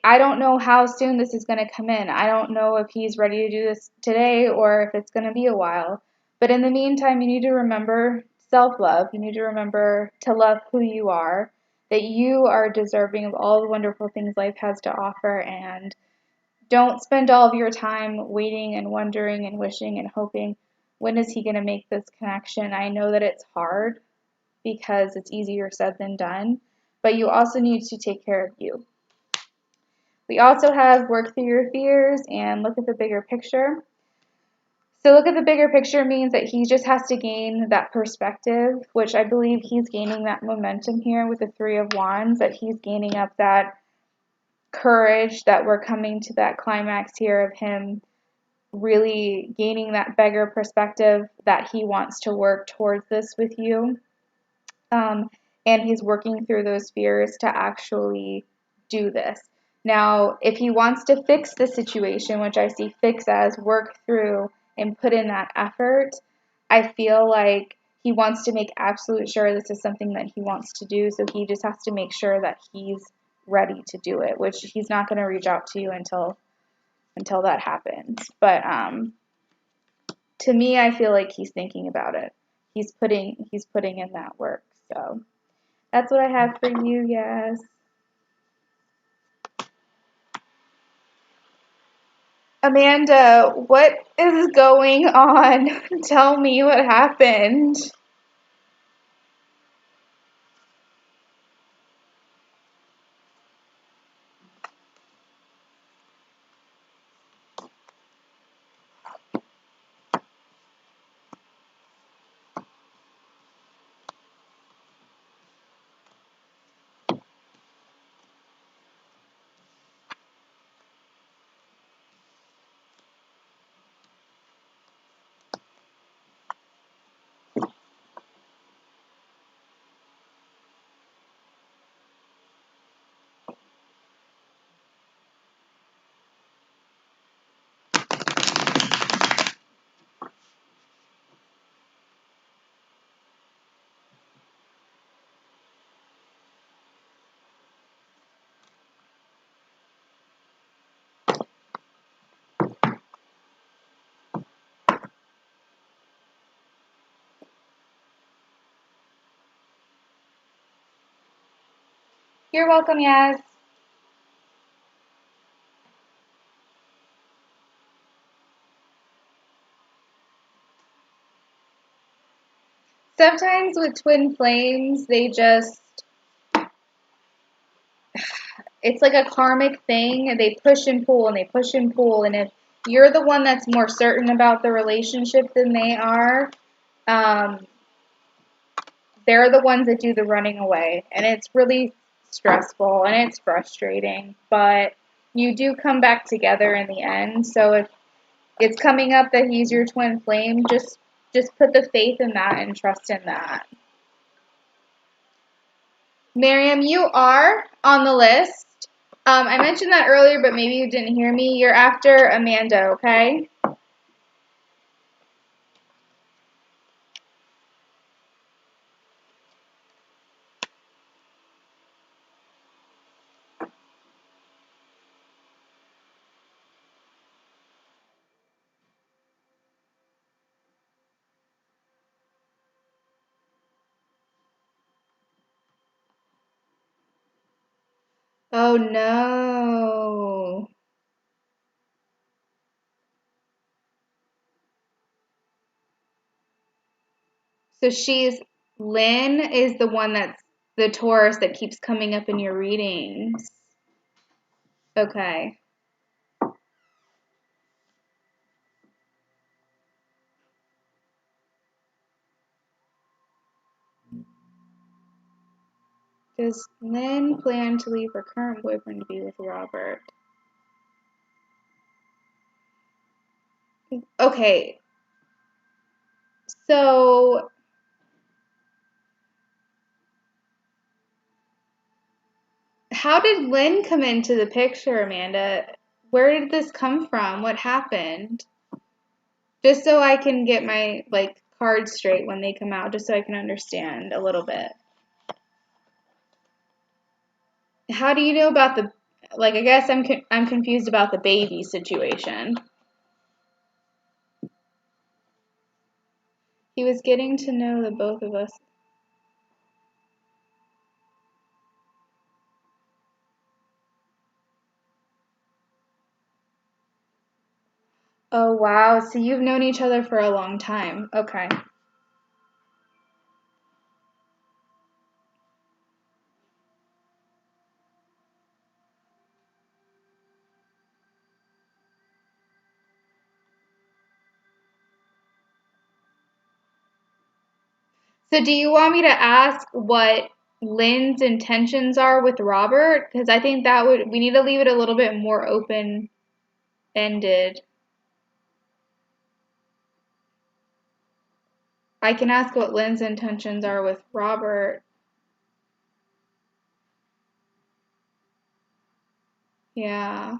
I don't know how soon this is going to come in. I don't know if he's ready to do this today or if it's going to be a while. But in the meantime, you need to remember self-love. You need to remember to love who you are, that you are deserving of all the wonderful things life has to offer, and don't spend all of your time waiting and wondering and wishing and hoping, when is he going to make this connection? I know that it's hard because it's easier said than done, but you also need to take care of you. We also have work through your fears and look at the bigger picture. So look at the bigger picture means that he just has to gain that perspective, which I believe he's gaining that momentum here with the Three of Wands, that he's gaining up that courage, that we're coming to that climax here of him really gaining that bigger perspective that he wants to work towards this with you. And he's working through those fears to actually do this. Now, if he wants to fix the situation, which I see fix as work through and put in that effort, I feel like he wants to make absolute sure this is something that he wants to do. So he just has to make sure that he's ready to do it, which he's not going to reach out to you until that happens. But to me, I feel like he's thinking about it. He's putting in that work. So that's what I have for you, yes. Amanda, what is going on? Tell me what happened. You're welcome, yes. Sometimes with twin flames, it's like a karmic thing. They push and pull and they push and pull. And if you're the one that's more certain about the relationship than they are, they're the ones that do the running away. And it's really stressful and it's frustrating. But you do come back together in the end. So if it's coming up that he's your twin flame, just put the faith in that and trust in that. Miriam, you are on the list. I mentioned that earlier, but maybe you didn't hear me. You're after Amanda, okay? Oh no. So Lynn is the one that's the Taurus that keeps coming up in your readings. Okay. Does Lynn plan to leave her current boyfriend to be with Robert? Okay. So how did Lynn come into the picture, Amanda? Where did this come from? What happened? Just so I can get my cards straight when they come out, just so I can understand a little bit. How do you know about the I guess I'm confused about the baby situation. He was getting to know the both of us. Oh wow, so you've known each other for a long time. Okay. So do you want me to ask what Lynn's intentions are with Robert? Because I think we need to leave it a little bit more open-ended. I can ask what Lynn's intentions are with Robert. Yeah.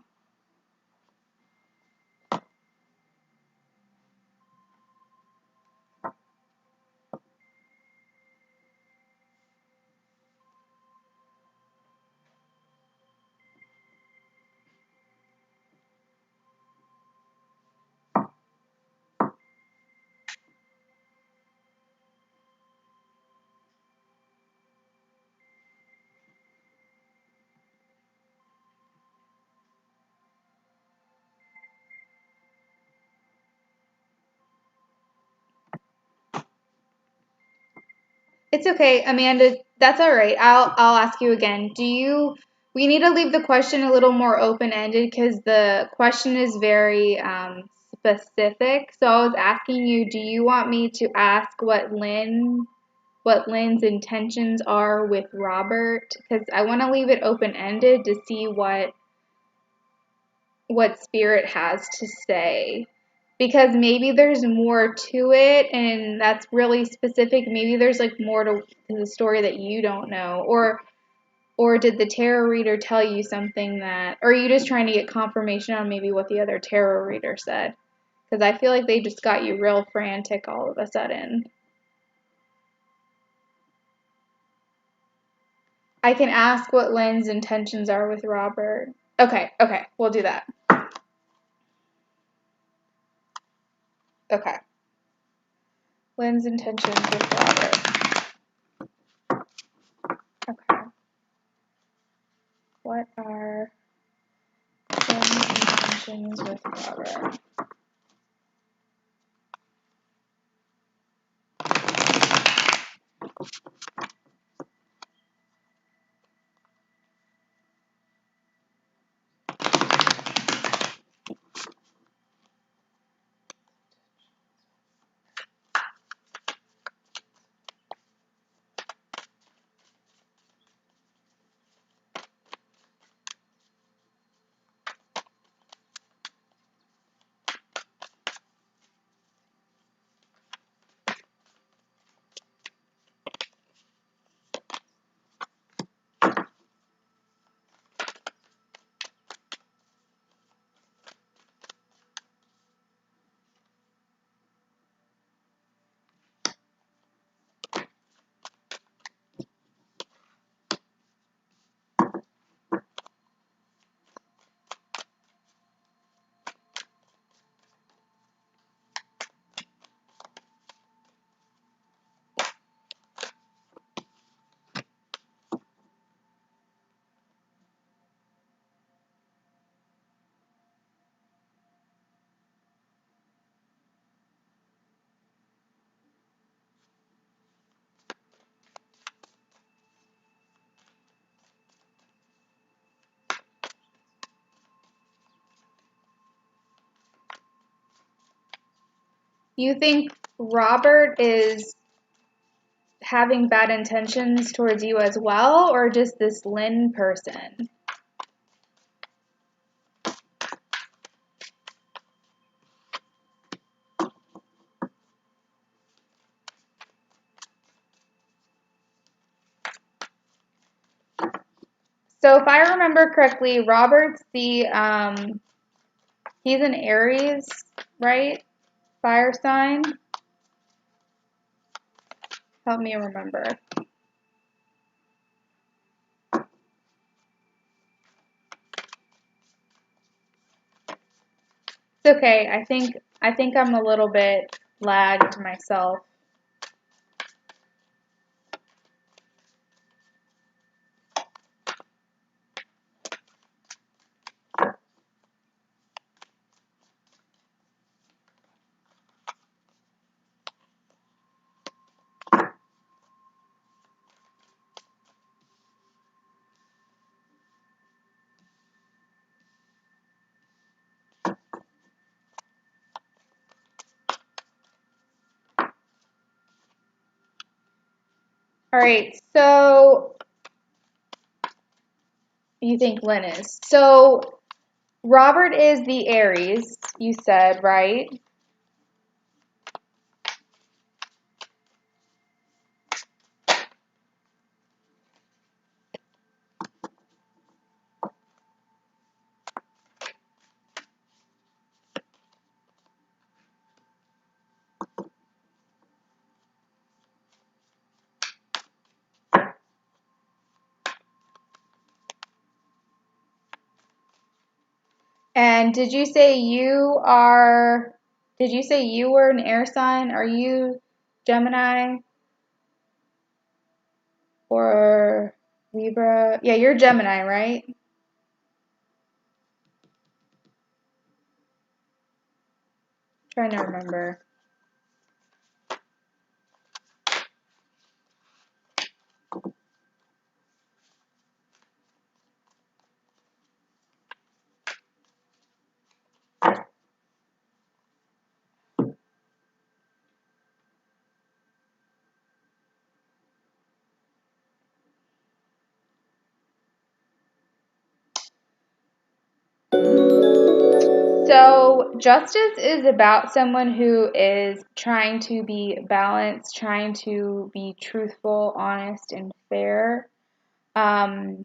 It's okay, Amanda. That's all right. I'll ask you again. We need to leave the question a little more open-ended because the question is very specific. So I was asking you, do you want me to ask what Lynn's intentions are with Robert? Because I want to leave it open-ended to see what Spirit has to say. Because maybe there's more to it and that's really specific. Maybe there's more to the story that you don't know. Or did the tarot reader tell you something or are you just trying to get confirmation on maybe what the other tarot reader said? Because I feel like they just got you real frantic all of a sudden. I can ask what Lynn's intentions are with Robert. Okay, we'll do that. Okay. Lynn's intentions with Robert. Okay. What are Lynn's intentions with Robert? You think Robert is having bad intentions towards you as well, or just this Lynn person? So if I remember correctly, Robert's he's an Aries, right? Fire sign. Help me remember. It's okay. I think I'm a little bit lagged myself. All right, so you think Lynn is. So Robert is the Aries, you said, right? And did you say you were an air sign? Are you Gemini or Libra? Yeah, you're Gemini, right? Trying to remember. So justice is about someone who is trying to be balanced, trying to be truthful, honest, and fair. And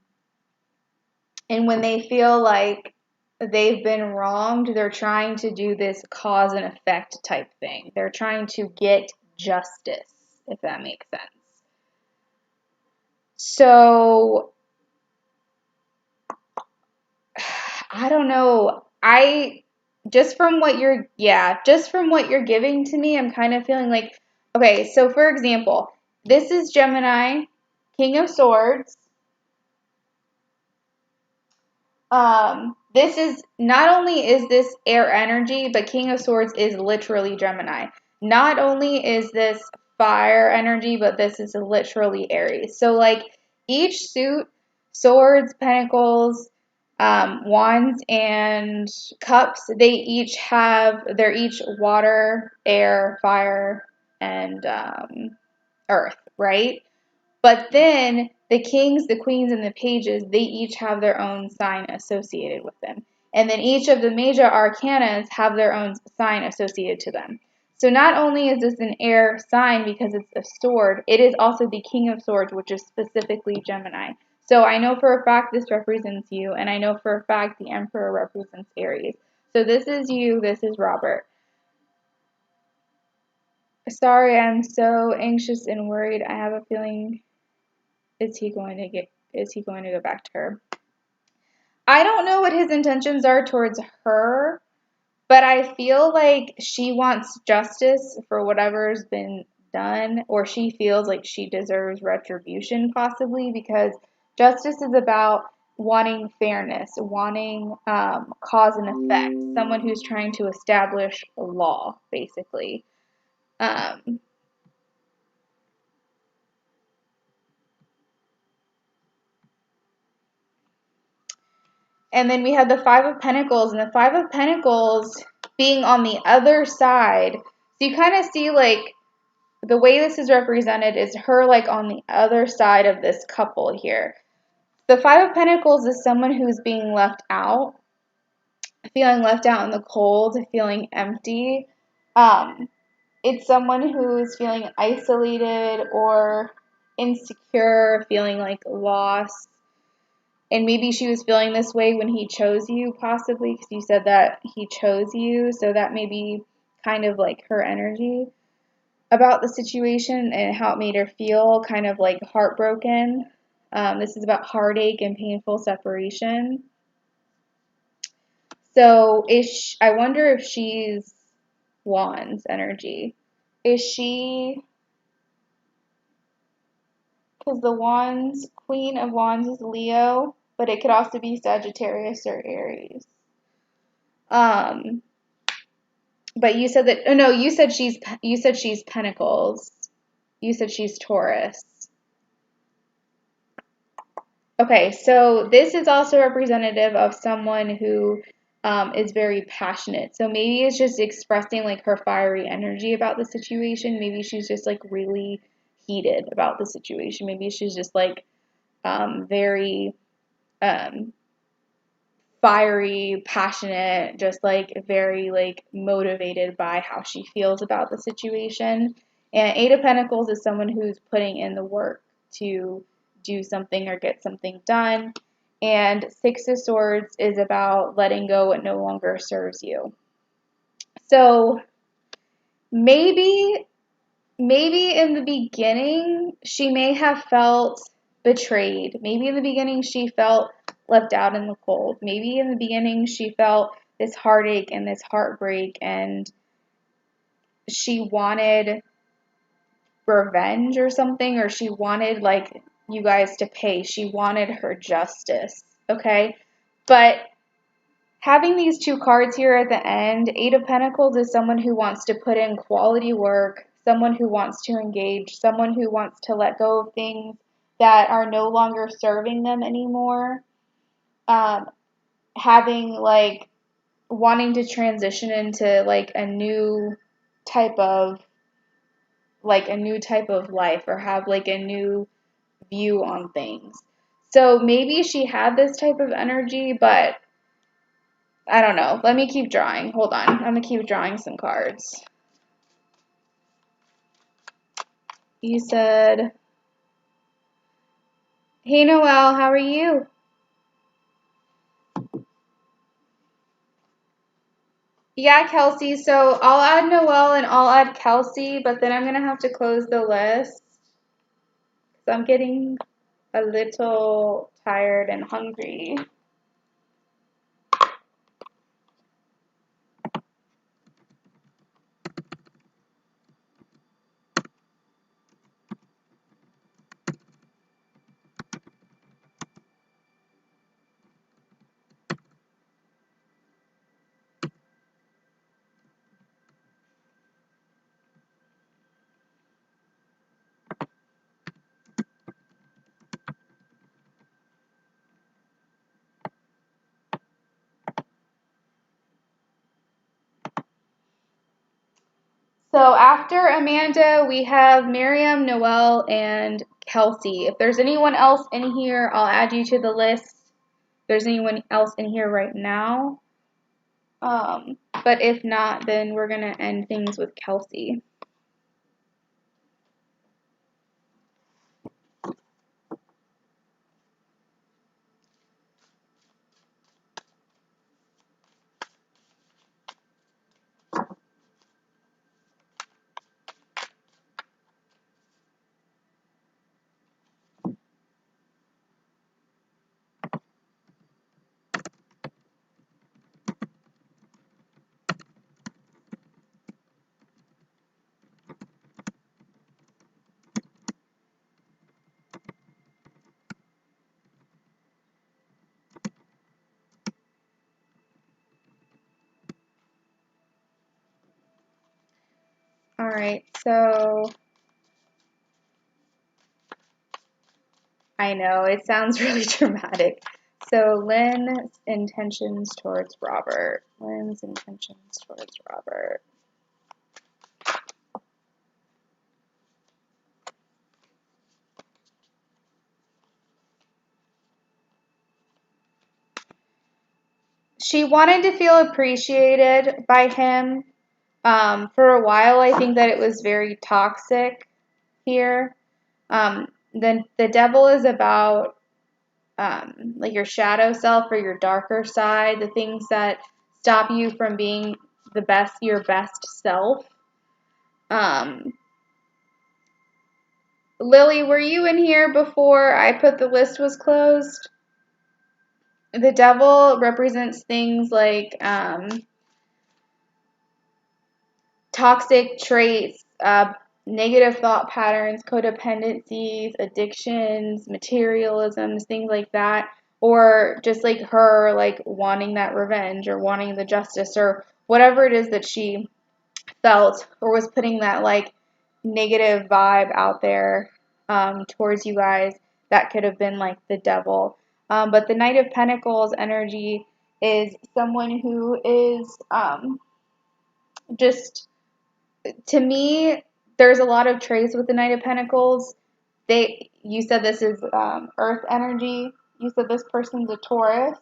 when they feel like they've been wronged, they're trying to do this cause and effect type thing. They're trying to get justice, if that makes sense. So I don't know. Just from what you're giving to me, I'm kind of feeling like, okay, so for example, this is Gemini, King of Swords. This is not only is this air energy, but King of Swords is literally Gemini. Not only is this fire energy, but this is literally Aries. So like each suit, swords, pentacles, wands, and cups, they're each water, air, fire, and earth, right? But then the kings, the queens, and the pages, they each have their own sign associated with them. And then each of the major arcanas have their own sign associated to them. So not only is this an air sign because it's a sword, it is also the King of Swords, which is specifically Gemini. So I know for a fact this represents you, and I know for a fact the Emperor represents Aries. So this is you, this is Robert. Sorry, I'm so anxious and worried. I have a feeling is he going to go back to her? I don't know what his intentions are towards her, but I feel like she wants justice for whatever's been done, or she feels like she deserves retribution possibly, because justice is about wanting fairness, wanting cause and effect, someone who's trying to establish a law, basically. And then we have the Five of Pentacles, and the Five of Pentacles being on the other side So you kind of see, like, the way this is represented is her, like, on the other side of this couple here. The Five of Pentacles is someone who's being left out, feeling left out in the cold, feeling empty. It's someone who is feeling isolated or insecure, feeling like lost. And maybe she was feeling this way when he chose you, possibly, because you said that he chose you. So that may be kind of like her energy about the situation and how it made her feel, kind of like heartbroken. This is about heartache and painful separation. So I wonder if she's Wands energy. Is she, because the Wands, Queen of Wands is Leo, but it could also be Sagittarius or Aries. But you said that, oh no, you said she's Pentacles. You said she's Taurus. Okay, so this is also representative of someone who is very passionate. So maybe it's just expressing like her fiery energy about the situation. Maybe she's just like really heated about the situation. Maybe she's just like very fiery, passionate, just like very like motivated by how she feels about the situation. And Eight of Pentacles is someone who's putting in the work to do something or get something done. And Six of Swords is about letting go what no longer serves you. So maybe in the beginning she may have felt betrayed. Maybe in the beginning she felt left out in the cold. Maybe in the beginning she felt this heartache and this heartbreak, and she wanted revenge or something, or she wanted like you guys to pay. She wanted her justice, okay? But having these two cards here at the end, Eight of Pentacles is someone who wants to put in quality work, someone who wants to engage, someone who wants to let go of things that are no longer serving them anymore. Having like wanting to transition into like a new type of life, or have like a new view on things. So maybe she had this type of energy, but I don't know. Let me keep drawing. Hold on. I'm going to keep drawing some cards. You said, hey, Noelle, how are you? Yeah, Kelsey. So I'll add Noelle and I'll add Kelsey, but then I'm going to have to close the list. So I'm getting a little tired and hungry. So after Amanda, we have Miriam, Noelle, and Kelsey. If there's anyone else in here, I'll add you to the list. If there's anyone else in here right now. But if not, then we're going to end things with Kelsey. All right, so I know it sounds really dramatic. So Lynn's intentions towards Robert. Lynn's intentions towards Robert. she wanted to feel appreciated by him. For a while, I think that it was very toxic here. The devil is about like your shadow self or your darker side, the things that stop you from being your best self. Lily, were you in here before I put the list was closed? The devil represents things like toxic traits, negative thought patterns, codependencies, addictions, materialisms, things like that. Or just like her, like wanting that revenge or wanting the justice or whatever it is that she felt or was putting that like negative vibe out there towards you guys. That could have been like the devil. But the Knight of Pentacles energy is someone who is just, to me, there's a lot of traits with the Knight of Pentacles. You said this is Earth energy. You said this person's a Taurus.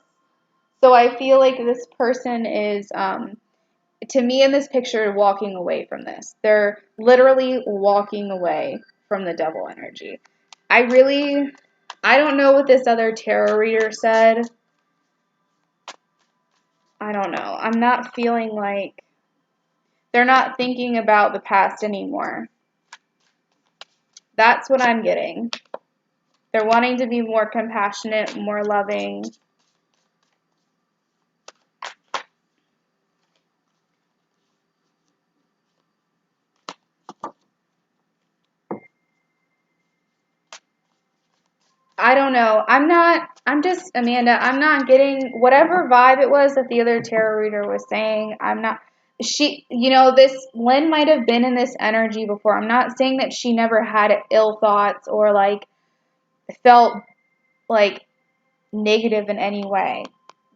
So I feel like this person is, to me in this picture, walking away from this. They're literally walking away from the devil energy. I don't know what this other tarot reader said. I don't know. I'm not feeling like they're not thinking about the past anymore. That's what I'm getting. They're wanting to be more compassionate, more loving. I don't know. Amanda, I'm not getting whatever vibe it was that the other tarot reader was saying. This Lynn might have been in this energy before. I'm not saying that she never had ill thoughts or like felt like negative in any way.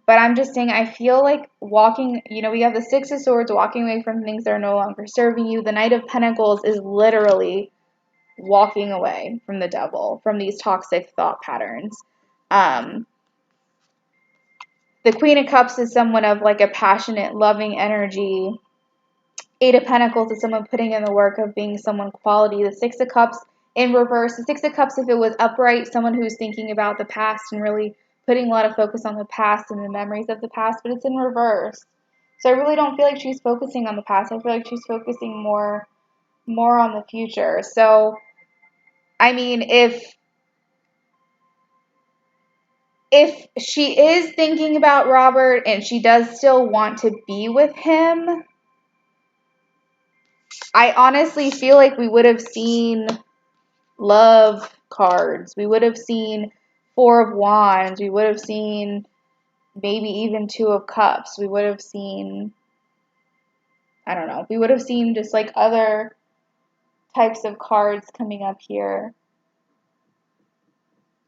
But I'm just saying, I feel like we have the Six of Swords, walking away from things that are no longer serving you. The Knight of Pentacles is literally walking away from the devil, from these toxic thought patterns. The Queen of Cups is someone of like a passionate, loving energy. Eight of Pentacles is someone putting in the work of being someone quality. The Six of Cups in reverse. The Six of Cups, if it was upright, someone who's thinking about the past and really putting a lot of focus on the past and the memories of the past, but it's in reverse. So I really don't feel like she's focusing on the past. I feel like she's focusing more on the future. So, I mean, if she is thinking about Robert and she does still want to be with him, I honestly feel like we would have seen love cards. We would have seen Four of Wands. We would have seen maybe even Two of Cups. We would have seen, I don't know, we would have seen just like other types of cards coming up here.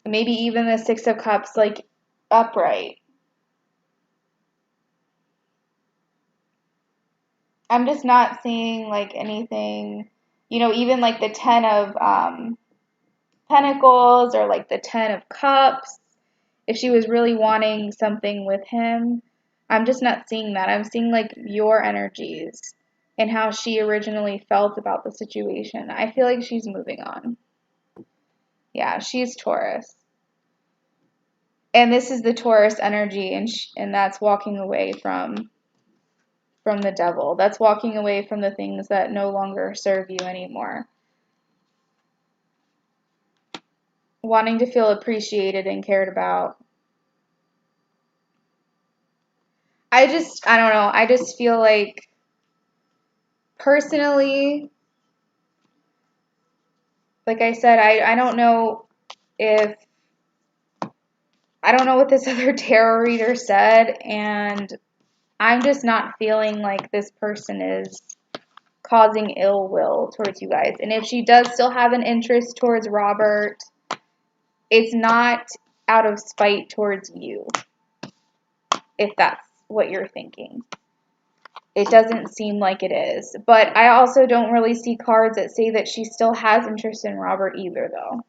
Maybe even the Six of Cups, like upright. I'm just not seeing like anything, even like the Ten of Pentacles or like the Ten of Cups. If she was really wanting something with him, I'm just not seeing that. I'm seeing like your energies and how she originally felt about the situation. I feel like she's moving on. Yeah, she's Taurus. And this is the Taurus energy, and that's walking away from the devil. That's walking away from the things that no longer serve you anymore. Wanting to feel appreciated and cared about. I don't know. I just feel like, personally, like I said, I don't know what this other tarot reader said, and I'm just not feeling like this person is causing ill will towards you guys. And if she does still have an interest towards Robert, it's not out of spite towards you, if that's what you're thinking. It doesn't seem like it is. But I also don't really see cards that say that she still has interest in Robert either, though.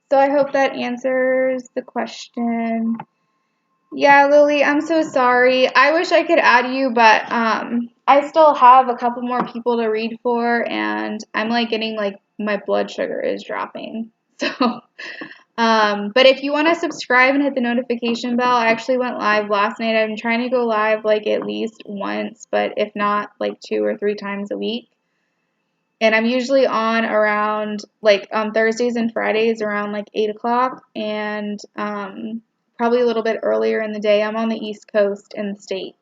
So I hope that answers the question. Yeah, Lily, I'm so sorry. I wish I could add you, but I still have a couple more people to read for, and I'm like getting like my blood sugar is dropping. So, but if you want to subscribe and hit the notification bell, I actually went live last night. I'm trying to go live like at least once, but if not, like 2 or 3 times a week. And I'm usually on around like on Thursdays and Fridays around like 8 o'clock, and probably a little bit earlier in the day. I'm on the East Coast in the States.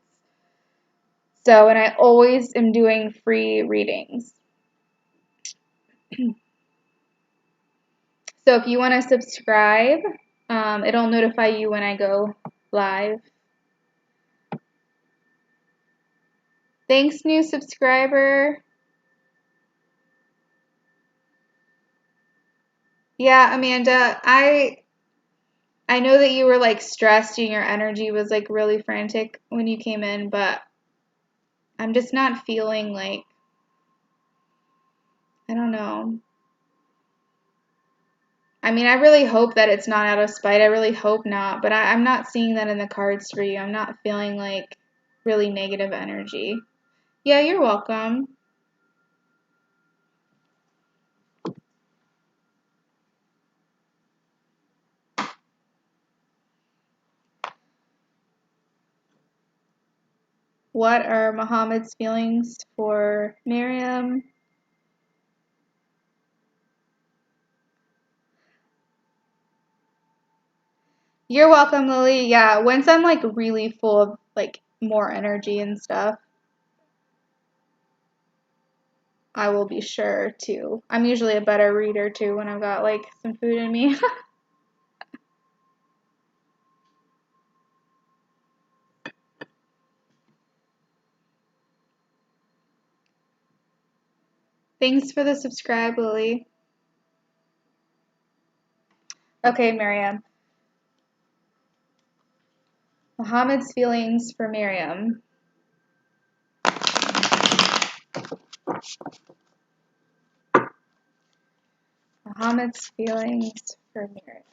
So, and I always am doing free readings. So if you want to subscribe, it'll notify you when I go live. Thanks, new subscriber. Yeah, Amanda, I know that you were like stressed and your energy was like really frantic when you came in, but I'm just not feeling like, I don't know. I mean, I really hope that it's not out of spite. I really hope not, but I'm not seeing that in the cards for you. I'm not feeling like really negative energy. Yeah, you're welcome. What are Muhammad's feelings for Miriam? You're welcome, Lily. Yeah, once I'm like really full of like more energy and stuff, I will be sure to. I'm usually a better reader too when I've got like some food in me. Thanks for the subscribe, Lily. Okay, Miriam. Muhammad's feelings for Miriam. Muhammad's feelings for Miriam.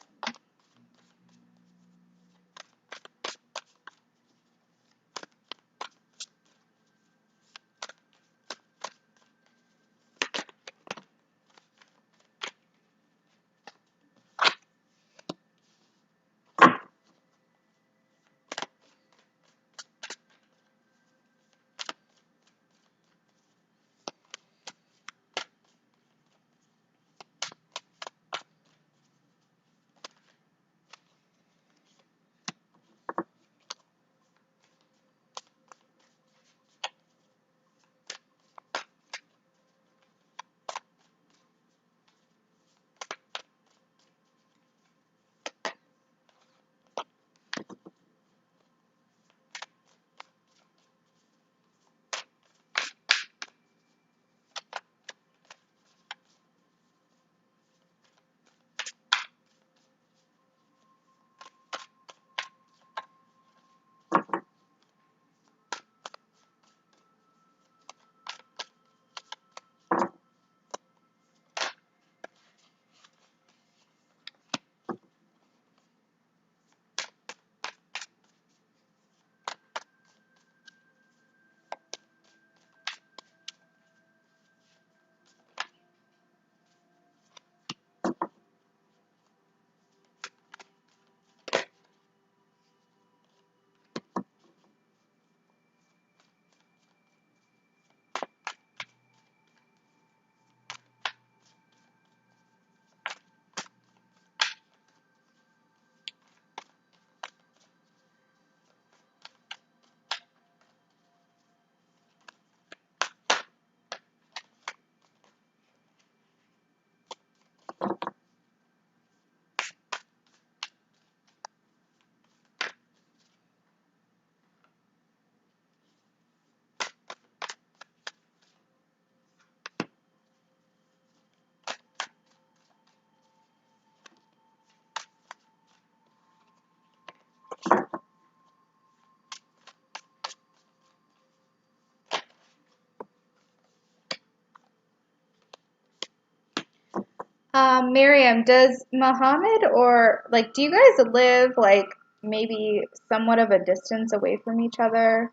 Miriam, does Muhammad or like, do you guys live like maybe somewhat of a distance away from each other?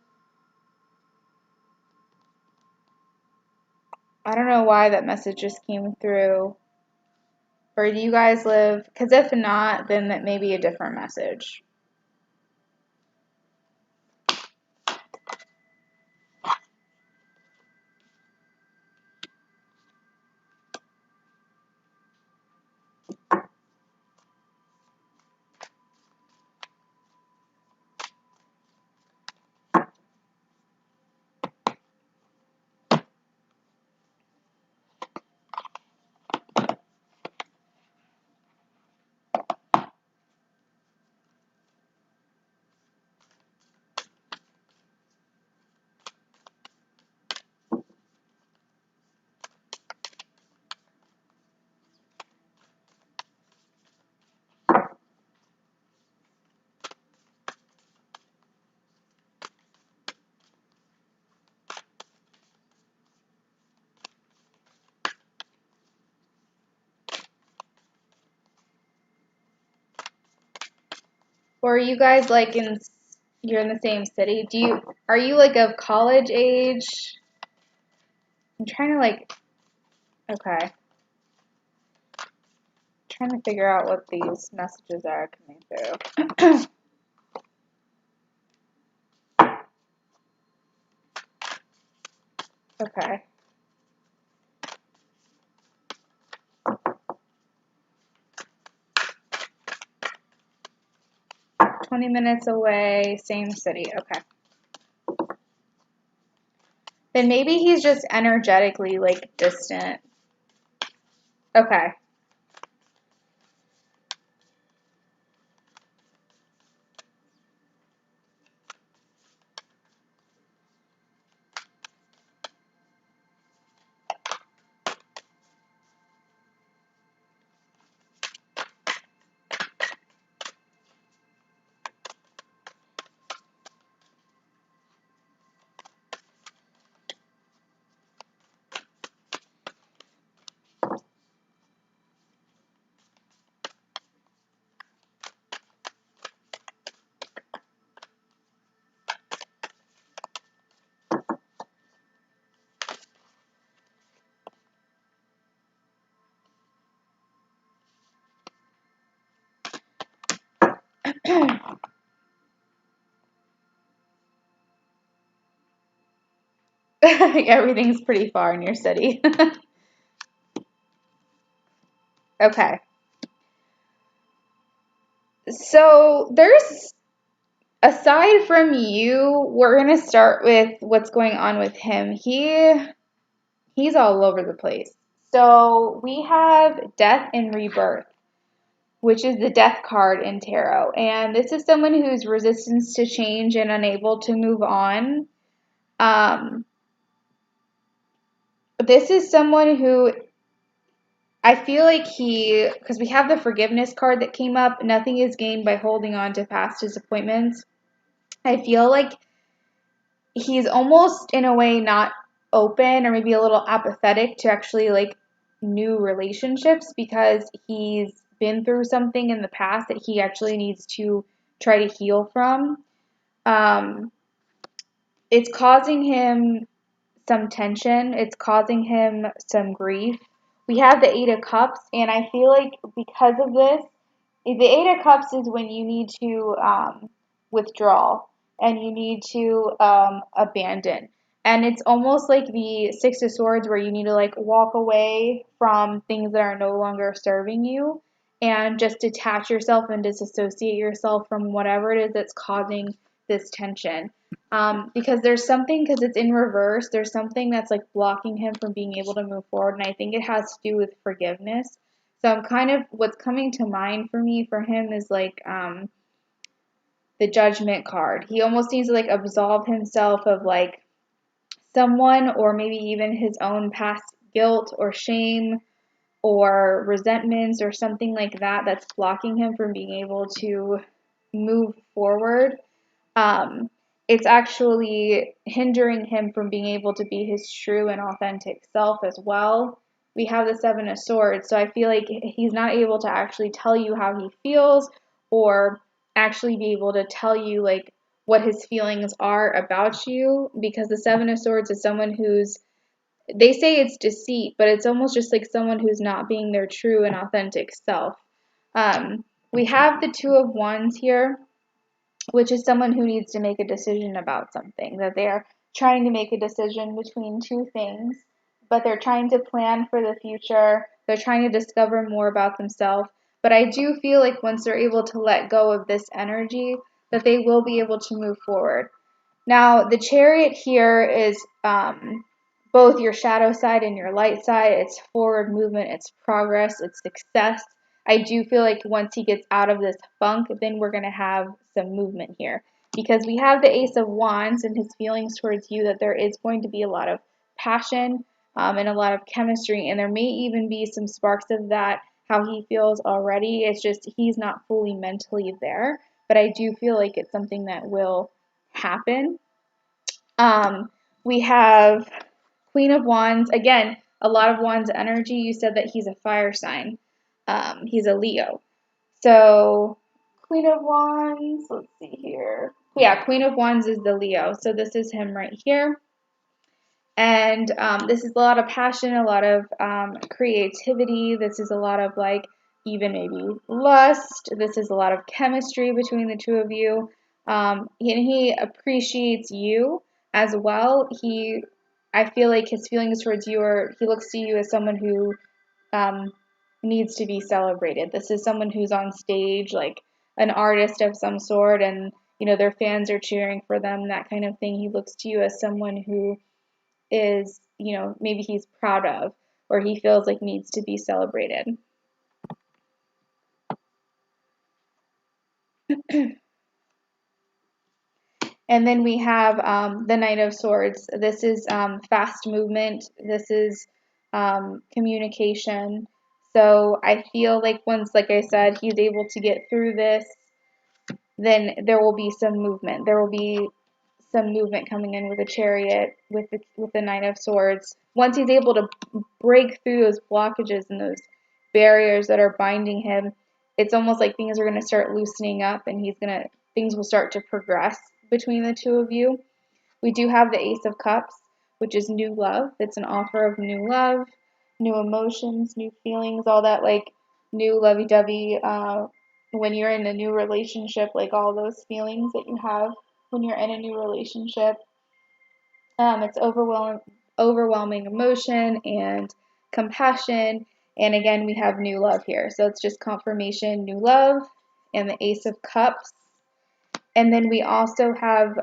I don't know why that message just came through. Or do you guys live? Because if not, then that may be a different message. Or are you guys like you're in the same city? Are you like of college age? I'm trying to like, okay. Trying to figure out what these messages are coming through. Okay. 20 minutes away, same city. Okay. Then maybe he's just energetically like distant. Okay. Everything's pretty far in your city. Okay. So there's, aside from you, we're gonna start with what's going on with him. He's all over the place. So we have death and rebirth, which is the death card in tarot. And this is someone who's resistance to change and unable to move on. Um, this is someone who I feel like because we have the forgiveness card that came up, nothing is gained by holding on to past disappointments. I feel like he's almost in a way not open or maybe a little apathetic to actually like new relationships because he's been through something in the past that he actually needs to try to heal from. Um, it's causing him some tension. It's causing him some grief. We have the Eight of Cups, and I feel like because of this, the Eight of Cups is when you need to withdraw and you need to abandon. And it's almost like the Six of Swords where you need to like walk away from things that are no longer serving you and just detach yourself and disassociate yourself from whatever it is that's causing this tension. Because because it's in reverse, there's something that's like blocking him from being able to move forward. And I think it has to do with forgiveness. So I'm kind of, what's coming to mind for me for him is like the judgment card. He almost needs to like absolve himself of like someone or maybe even his own past guilt or shame or resentments or something like that that's blocking him from being able to move forward. Um, it's actually hindering him from being able to be his true and authentic self as well. we have the Seven of Swords. So I feel like he's not able to actually tell you how he feels, or actually be able to tell you like what his feelings are about you, because the Seven of Swords is someone who's, they say it's deceit, but it's almost just like someone who's not being their true and authentic self. We have the Two of Wands here, which is someone who needs to make a decision about something, that they are trying to make a decision between two things, but they're trying to plan for the future. They're trying to discover more about themselves. But I do feel like once they're able to let go of this energy, that they will be able to move forward. Now, the Chariot here is both your shadow side and your light side. It's forward movement, it's progress, it's success. I do feel like once he gets out of this funk, then we're going to have some movement here. Because we have the Ace of Wands and his feelings towards you, that there is going to be a lot of passion and a lot of chemistry. And there may even be some sparks of that, how he feels already. It's just he's not fully mentally there. But I do feel like it's something that will happen. We have Queen of Wands. Again, a lot of Wands energy. You said that he's a fire sign. He's a Leo. So Queen of Wands, let's see here. Yeah, Queen of Wands is the Leo. So this is him right here. And this is a lot of passion, a lot of creativity. This is a lot of like even maybe lust. This is a lot of chemistry between the two of you. And he appreciates you as well. I feel like his feelings towards you are, he looks to you as someone who needs to be celebrated. This is someone who's on stage, like an artist of some sort, and you know their fans are cheering for them, that kind of thing. He looks to you as someone who is, you know, maybe he's proud of, or he feels like needs to be celebrated. And then we have the Knight of Swords. This is fast movement. This is communication. So I feel like once, like I said, he's able to get through this, then there will be some movement. There will be some movement coming in with a Chariot, with the Knight of Swords. Once he's able to break through those blockages and those barriers that are binding him, it's almost like things are going to start loosening up, and things will start to progress between the two of you. We do have the Ace of Cups, which is new love. It's an offer of new love, new emotions, new feelings, all that like new lovey-dovey. When you're in a new relationship, like all those feelings that you have when you're in a new relationship. It's overwhelming emotion and compassion. And again, we have new love here. So it's just confirmation, new love, and the Ace of Cups. And then we also have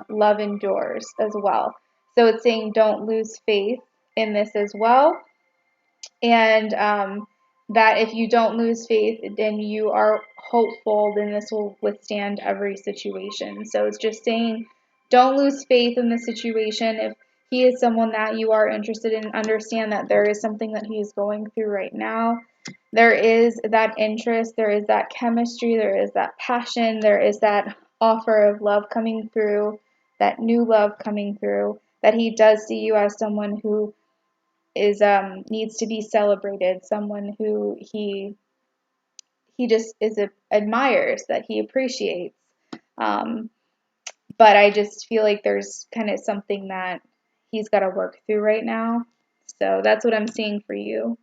love endures as well. So it's saying don't lose faith in this as well. And that if you don't lose faith, then you are hopeful, then this will withstand every situation. So it's just saying don't lose faith in the situation. If he is someone that you are interested in, understand that there is something that he is going through right now. There is that interest, there is that chemistry, there is that passion, there is that offer of love coming through, that new love coming through, that he does see you as someone who is needs to be celebrated, someone who he just admires, that he appreciates. But I just feel like there's kind of something that he's got to work through right now. So that's what I'm seeing for you.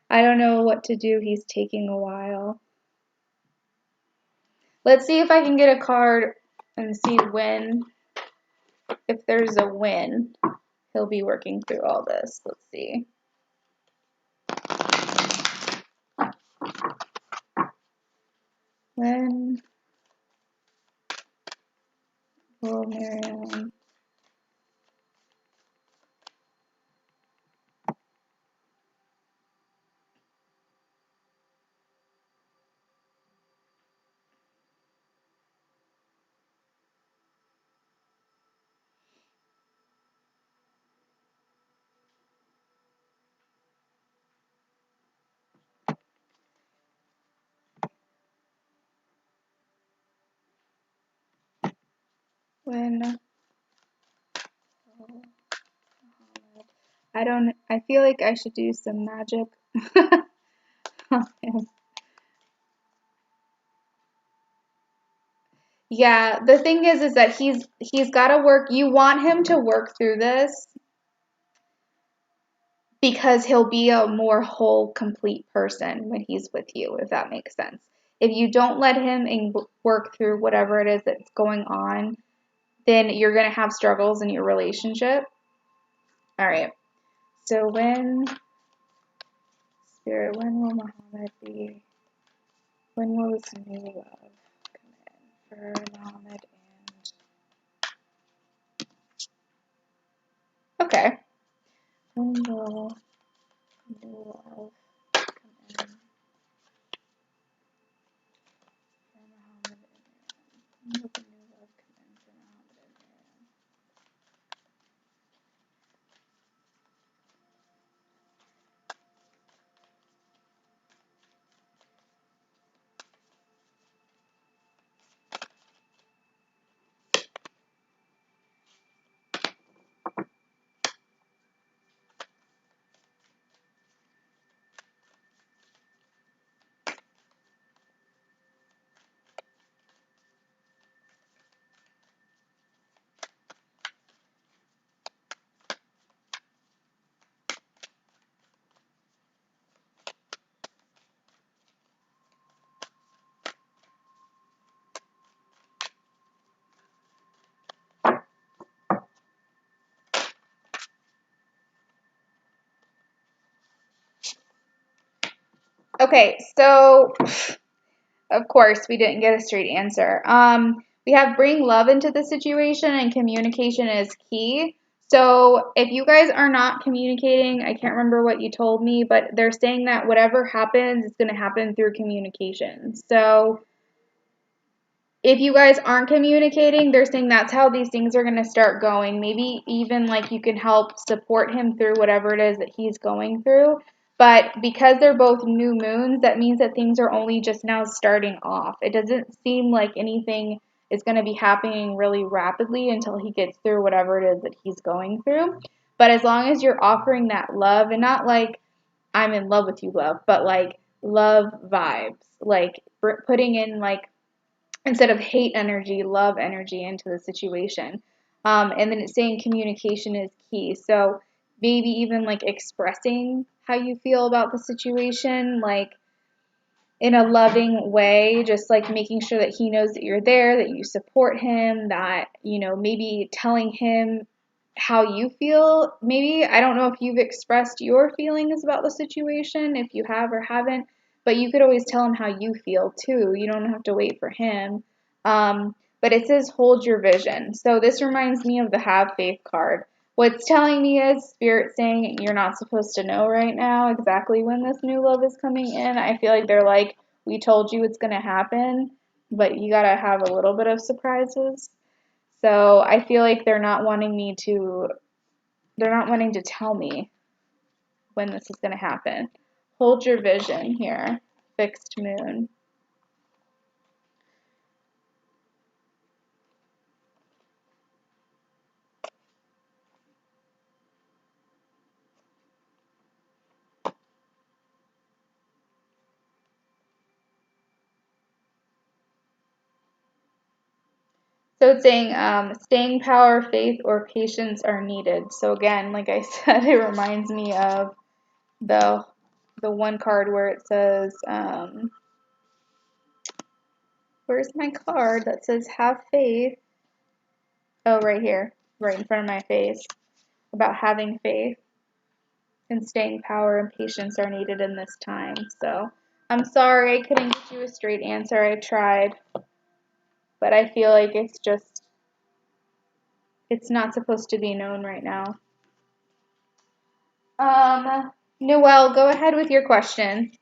I don't know what to do. He's taking a while. Let's see if I can get a card and see when, if there's a win, he'll be working through all this. Let's see. When will Marianne when I feel like I should do some magic on him. Yeah, the thing is that he's got to work. You want him to work through this because he'll be a more whole, complete person when he's with you, if that makes sense. If you don't let him work through whatever it is that's going on, then you're going to have struggles in your relationship. All right. So Spirit, when will Muhammad be? When will this new love come in for Muhammad and... Okay. When will new love come in for Muhammad and Miriam? When will the new love come in for Muhammad and Miriam? Okay, so of course we didn't get a straight answer. We have bring love into the situation and communication is key. So if you guys are not communicating, I can't remember what you told me, but they're saying that whatever happens is going to happen through communication. So if you guys aren't communicating, they're saying that's how these things are going to start going. Maybe even like you can help support him through whatever it is that he's going through. But because they're both new moons, that means that things are only just now starting off. It doesn't seem like anything is going to be happening really rapidly until he gets through whatever it is that he's going through. But as long as you're offering that love, and not like I'm in love with you love, but like love vibes, like putting in like instead of hate energy, love energy into the situation. And then it's saying communication is key. So maybe even like expressing how you feel about the situation, like in a loving way, just like making sure that he knows that you're there, that you support him, that, you know, maybe telling him how you feel. Maybe, I don't know if you've expressed your feelings about the situation, if you have or haven't, but you could always tell him how you feel too. You don't have to wait for him. But it says hold your vision. So this reminds me of the have faith card. What's telling me is Spirit saying you're not supposed to know right now exactly when this new love is coming in. I feel like they're like, we told you it's going to happen, but you got to have a little bit of surprises. So I feel like they're not wanting to tell me when this is going to happen. Hold your vision here, fixed moon. So it's saying staying power, faith, or patience are needed. So again, like I said, it reminds me of the one card where it says, where's my card that says have faith? Oh, right here, right in front of my face, about having faith and staying power and patience are needed in this time. So I'm sorry I couldn't get you a straight answer. I tried, but I feel like it's not supposed to be known right now. Noelle, go ahead with your question.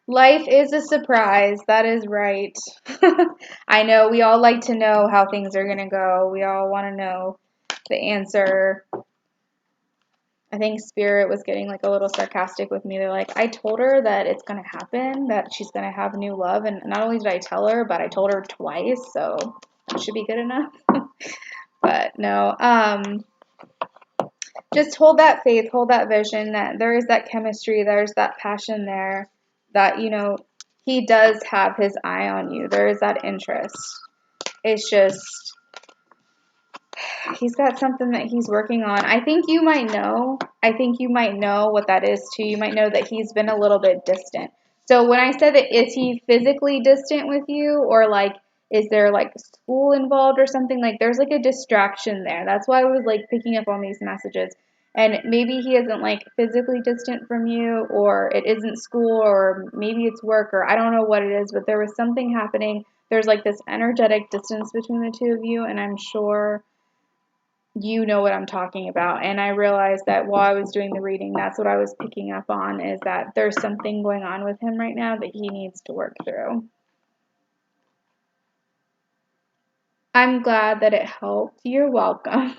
Life is a surprise. That is right. I know we all like to know how things are going to go. We all want to know the answer. I think Spirit was getting like a little sarcastic with me. They're like, I told her that it's going to happen, that she's going to have new love. And not only did I tell her, but I told her twice. So that should be good enough. But no, just hold that faith, hold that vision that there is that chemistry, there's that passion there, that, you know, he does have his eye on you. There is that interest. It's just, he's got something that he's working on. I think you might know. I think you might know what that is too. You might know that he's been a little bit distant. So when I said that, is he physically distant with you, or like, is there like school involved or something? Like there's like a distraction there. That's why I was like picking up on these messages. And maybe he isn't like physically distant from you, or it isn't school, or maybe it's work, or I don't know what it is, but there was something happening. There's like this energetic distance between the two of you, and I'm sure you know what I'm talking about. And I realized that while I was doing the reading, that's what I was picking up on, is that there's something going on with him right now that he needs to work through. I'm glad that it helped. You're welcome.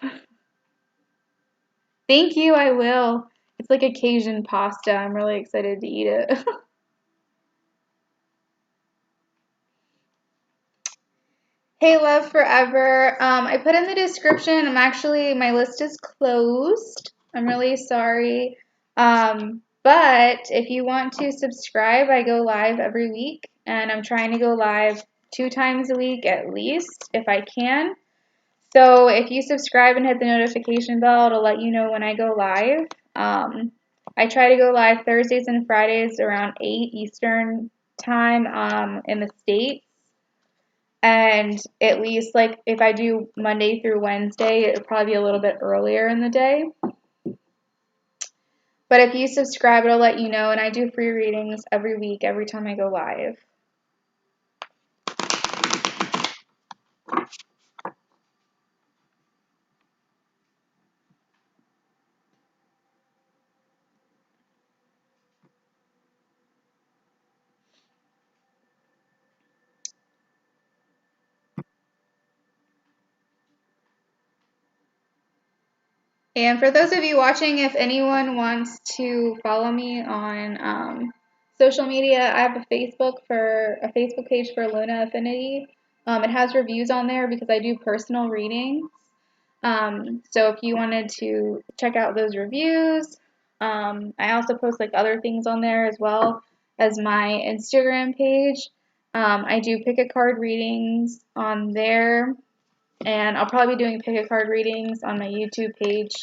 Thank you, I will. It's like a Cajun pasta. I'm really excited to eat it. Hey, Love Forever. I put in the description, my list is closed. I'm really sorry. But if you want to subscribe, I go live every week, and I'm trying to go live 2 times a week at least, if I can. So if you subscribe and hit the notification bell, it'll let you know when I go live. I try to go live Thursdays and Fridays around 8 Eastern time in the States. And at least, like, if I do Monday through Wednesday, it'll probably be a little bit earlier in the day. But if you subscribe, it'll let you know. And I do free readings every week, every time I go live. And for those of you watching, if anyone wants to follow me on social media, I have a Facebook page for Luna Affinity. It has reviews on there because I do personal readings. So if you wanted to check out those reviews, I also post like other things on there as well as my Instagram page. I do pick a card readings on there. And I'll probably be doing pick a card readings on my YouTube page.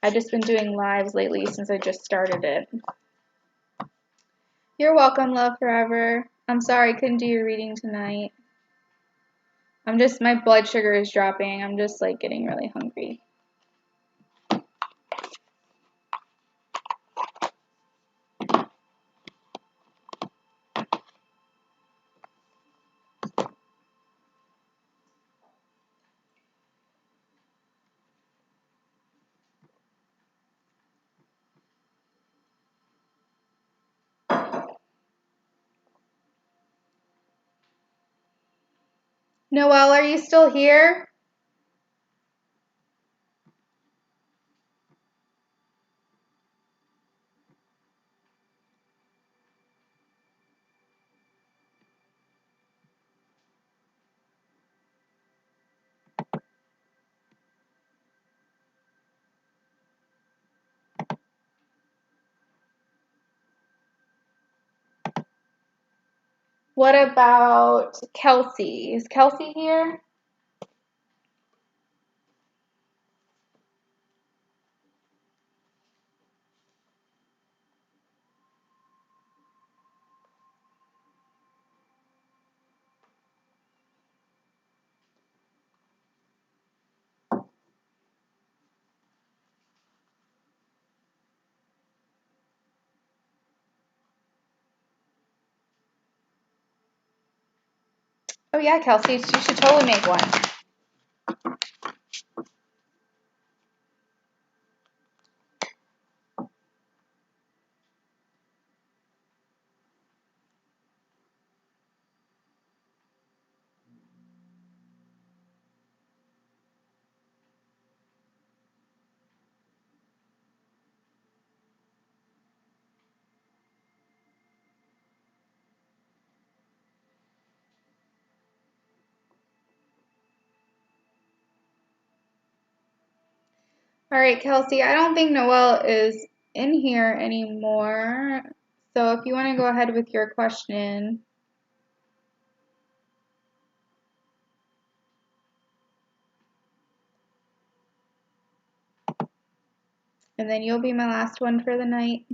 I've just been doing lives lately since I just started it. You're welcome, Love Forever. I'm sorry I couldn't do your reading tonight. My blood sugar is dropping. I'm just like getting really hungry. Noelle, are you still here? What about Kelsey? Is Kelsey here? Oh yeah, Kelsey, you should totally make one. All right, Kelsey, I don't think Noelle is in here anymore. So if you want to go ahead with your question. And then you'll be my last one for the night.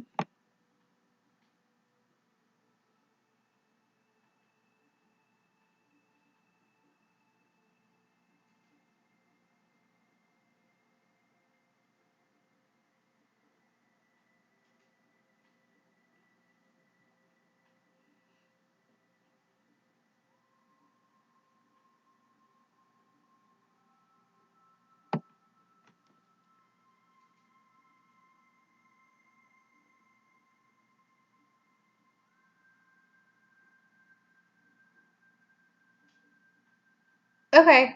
Okay,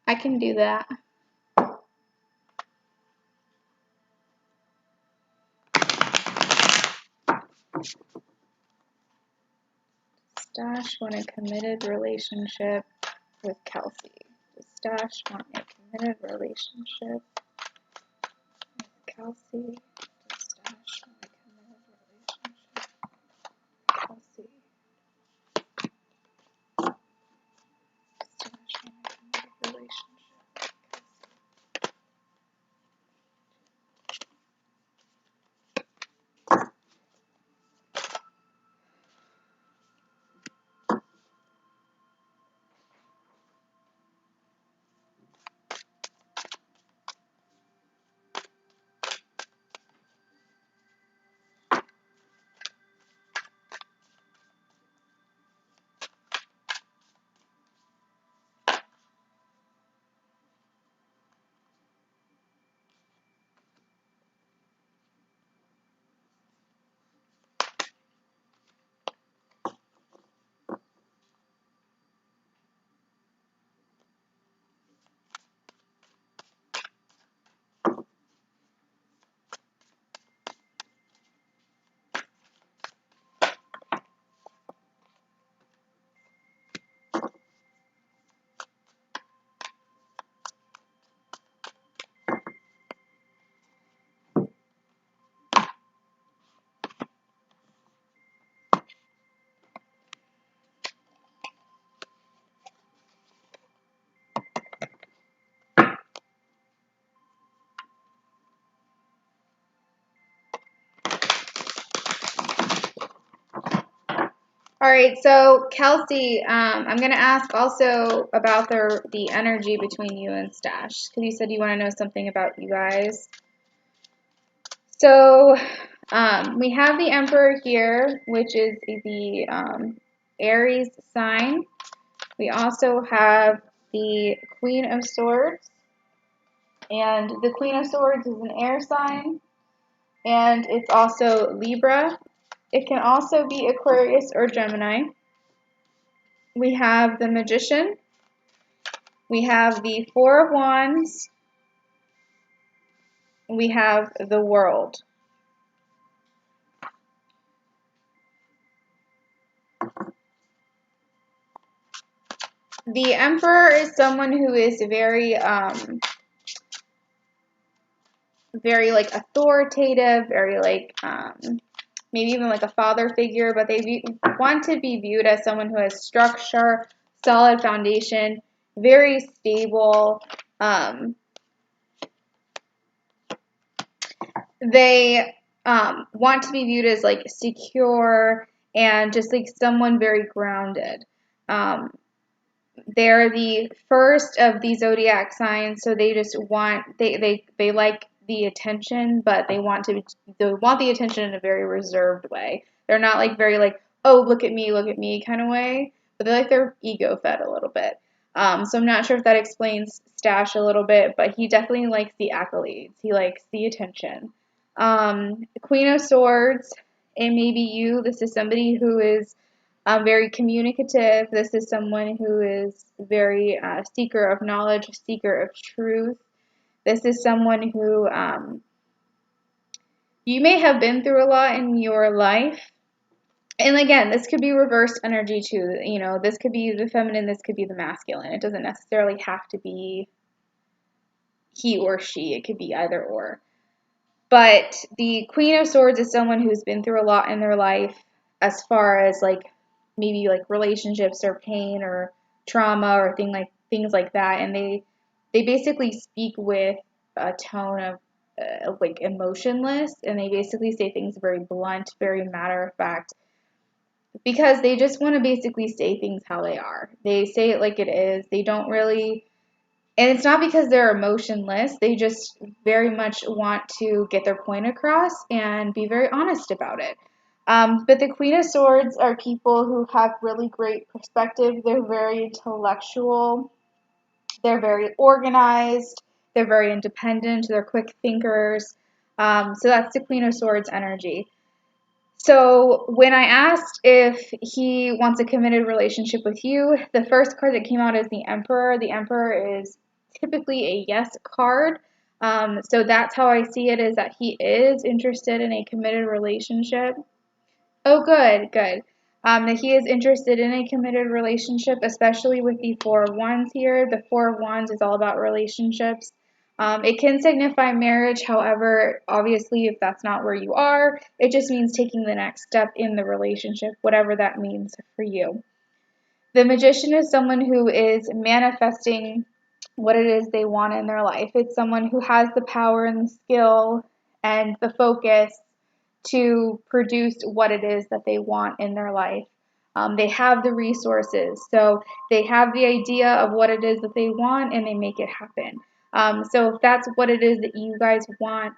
I can do that. Stash want a committed relationship with Kelsey. Does Stash want a committed relationship with Kelsey? Does Stash want a committed relationship with Kelsey? Does Stash want a committed relationship? All right, so Kelsey, I'm going to ask also about the energy between you and Stash, because you said you want to know something about you guys. So we have the Emperor here, which is the Aries sign. We also have the Queen of Swords, and the Queen of Swords is an air sign, and it's also Libra. It can also be Aquarius or Gemini. We have the Magician. We have the Four of Wands. We have the World. The Emperor is someone who is very, very like authoritative, very like maybe even like a father figure, but they want to be viewed as someone who has structure, solid foundation, very stable. They want to be viewed as like secure and just like someone very grounded. They're the first of the zodiac signs, so they just want they like the attention, but they want the attention in a very reserved way. They're not like very like, oh, look at me kind of way, but they're like their ego fed a little bit. So I'm not sure if that explains Stash a little bit, but he definitely likes the accolades. He likes the attention. Queen of Swords, it may be you. This is somebody who is very communicative. This is someone who is very seeker of knowledge, seeker of truth. This is someone who you may have been through a lot in your life. And again, this could be reversed energy too. You know, this could be the feminine, this could be the masculine. It doesn't necessarily have to be he or she. It could be either or. But the Queen of Swords is someone who's been through a lot in their life as far as like maybe like relationships or pain or trauma or things like that, and they basically speak with a tone of like emotionless, and they basically say things very blunt, very matter of fact, because they just want to basically say things how they are. They say it like it is. They don't really, and it's not because they're emotionless. They just very much want to get their point across and be very honest about it. But the Queen of Swords are people who have really great perspective. They're very intellectual. They're very organized. They're very independent. They're quick thinkers. So that's the Queen of Swords energy. So when I asked if he wants a committed relationship with you, the first card that came out is the Emperor. The Emperor is typically a yes card. So that's how I see it, is that he is interested in a committed relationship. Oh, good, good. That he is interested in a committed relationship, especially with the Four of Wands here. The Four of Wands is all about relationships. It can signify marriage, however, obviously, if that's not where you are, it just means taking the next step in the relationship, whatever that means for you. The Magician is someone who is manifesting what it is they want in their life. It's someone who has the power and the skill and the focus to produce what it is that they want in their life. They have the resources, so they have the idea of what it is that they want and they make it happen. So if that's what it is that you guys want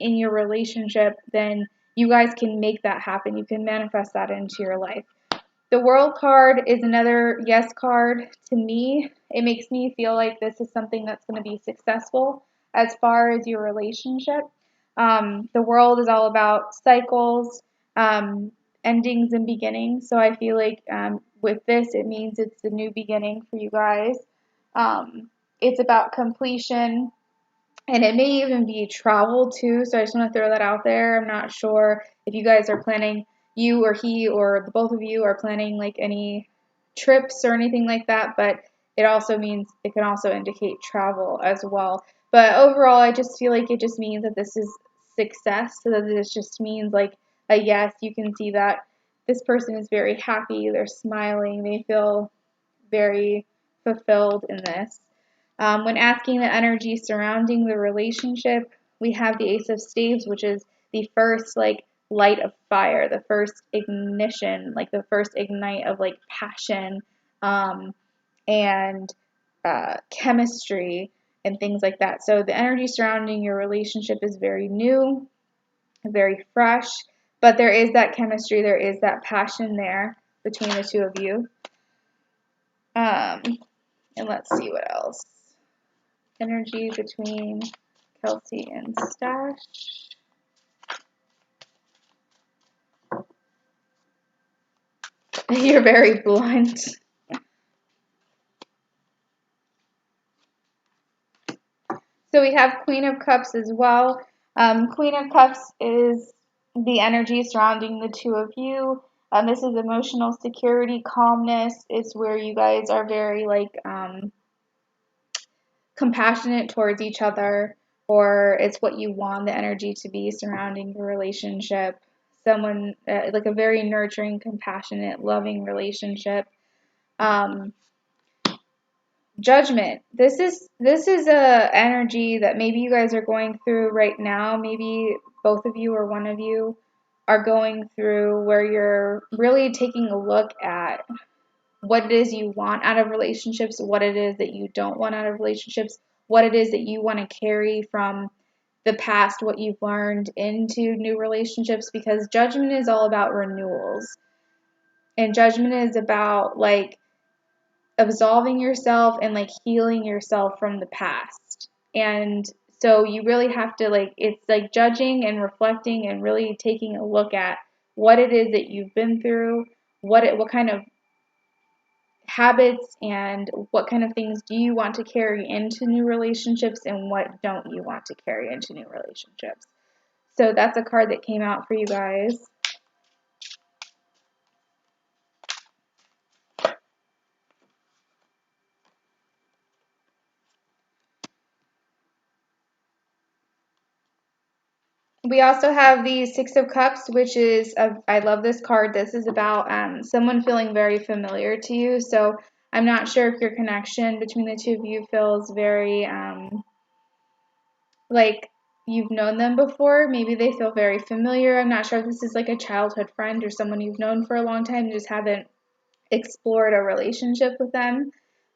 in your relationship, then you guys can make that happen. You can manifest that into your life. The World card is another yes card to me. It makes me feel like this is something that's going to be successful as far as your relationship. The World is all about cycles, endings and beginnings. So I feel like with this, it means it's a new beginning for you guys. It's about completion, and it may even be travel too. So I just want to throw that out there. I'm not sure if you guys are planning, you or he or the both of you are planning like any trips or anything like that, but it also means, it can also indicate travel as well. But overall, I just feel like it just means that this is success. So that this just means like a yes. You can see that this person is very happy. They're smiling. They feel very fulfilled in this. When asking the energy surrounding the relationship, we have the Ace of Staves, which is the first like light of fire, the first ignition, like the first ignite of like passion and chemistry and things like that. So the energy surrounding your relationship is very new, very fresh, but there is that chemistry, there is that passion there between the two of you. And let's see what else. Energy between Kelsey and Stash. You're very blunt. So we have Queen of Cups as well. Queen of Cups is the energy surrounding the two of you. This is emotional security, calmness. It's where you guys are very like compassionate towards each other, or it's what you want the energy to be surrounding your relationship. Someone like a very nurturing, compassionate, loving relationship. Judgment. This is a energy that maybe you guys are going through right now. Maybe both of you or one of you are going through where you're really taking a look at what it is you want out of relationships, what it is that you don't want out of relationships, what it is that you want to carry from the past, what you've learned into new relationships, because judgment is all about renewals. And judgment is about like absolving yourself and like healing yourself from the past. And so you really have to like, it's like judging and reflecting and really taking a look at what it is that you've been through, what kind of habits and what kind of things do you want to carry into new relationships and what don't you want to carry into new relationships. So that's a card that came out for you guys. We also have the Six of Cups, which is, I love this card. This is about someone feeling very familiar to you. So I'm not sure if your connection between the two of you feels very, like you've known them before. Maybe they feel very familiar. I'm not sure if this is like a childhood friend or someone you've known for a long time and just haven't explored a relationship with them.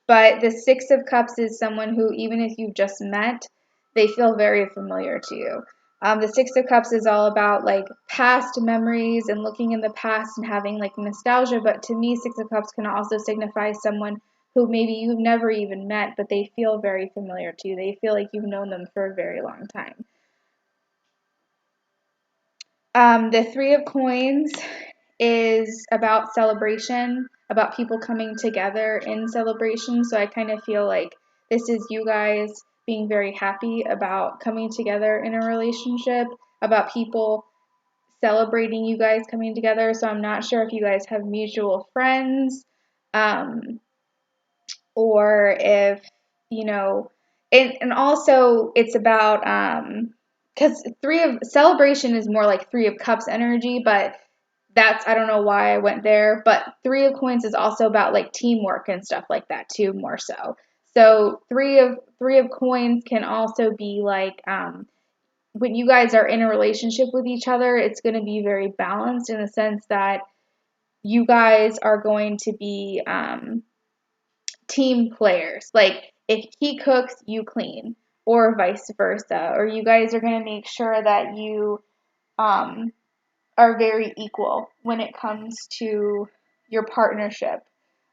But the Six of Cups is someone who, even if you've just met, they feel very familiar to you. The Six of Cups is all about like past memories and looking in the past and having like nostalgia. But to me, Six of Cups can also signify someone who maybe you've never even met, but they feel very familiar to you. They feel like you've known them for a very long time. The Three of Coins is about celebration, about people coming together in celebration. So I kind of feel like this is you guys being very happy about coming together in a relationship, about people celebrating you guys coming together. So I'm not sure if you guys have mutual friends, or if, you know, and also it's about, because Three of Celebration is more like Three of Cups energy, but that's, I don't know why I went there, but Three of Coins is also about like teamwork and stuff like that too, more so. So Three of Coins can also be like, when you guys are in a relationship with each other, it's going to be very balanced in the sense that you guys are going to be, team players. Like if he cooks, you clean, or vice versa. Or you guys are going to make sure that you, um, are very equal when it comes to your partnership.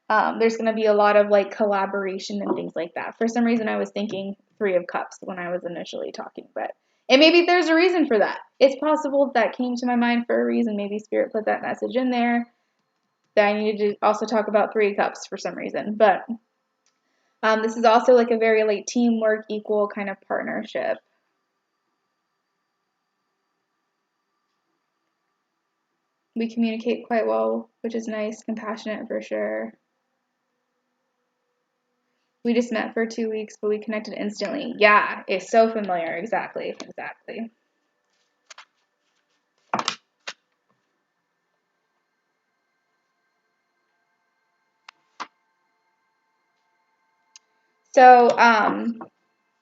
There's going to be a lot of like collaboration and things like that. For some reason, I was thinking Three of Cups when I was initially talking, but and maybe there's a reason for that. It's possible that came to my mind for a reason. Maybe Spirit put that message in there that I needed to also talk about Three of Cups for some reason. But this is also like a very like teamwork, equal kind of partnership. We communicate quite well, which is nice, compassionate for sure. We just met for 2 weeks, but we connected instantly. Yeah, it's so familiar. Exactly. So,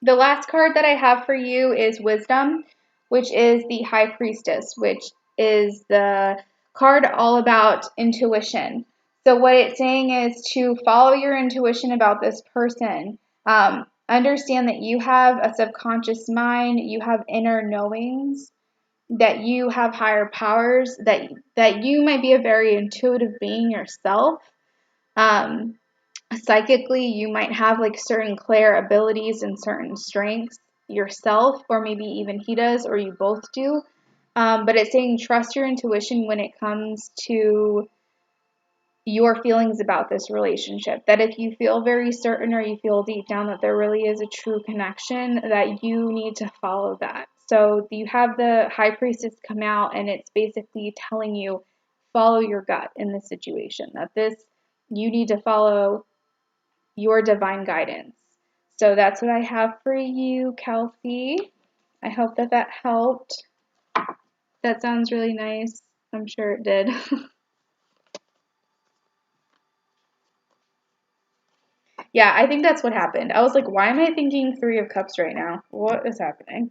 the last card that I have for you is Wisdom, which is the High Priestess, which is the card all about intuition. So, what it's saying is to follow your intuition about this person. Understand that you have a subconscious mind, you have inner knowings, that you have higher powers, that you might be a very intuitive being yourself. Um, Psychically, you might have like certain clair abilities and certain strengths yourself, or maybe even he does, or you both do. But it's saying trust your intuition when it comes to your feelings about this relationship. That if you feel very certain or you feel deep down that there really is a true connection, that you need to follow that. So you have the High Priestess come out, and it's basically telling you follow your gut in this situation. That this, you need to follow your divine guidance. So that's what I have for you, Kelsey. I hope that that helped. That sounds really nice. I'm sure it did. Yeah, I think that's what happened. I was like, why am I thinking Three of Cups right now? What is happening?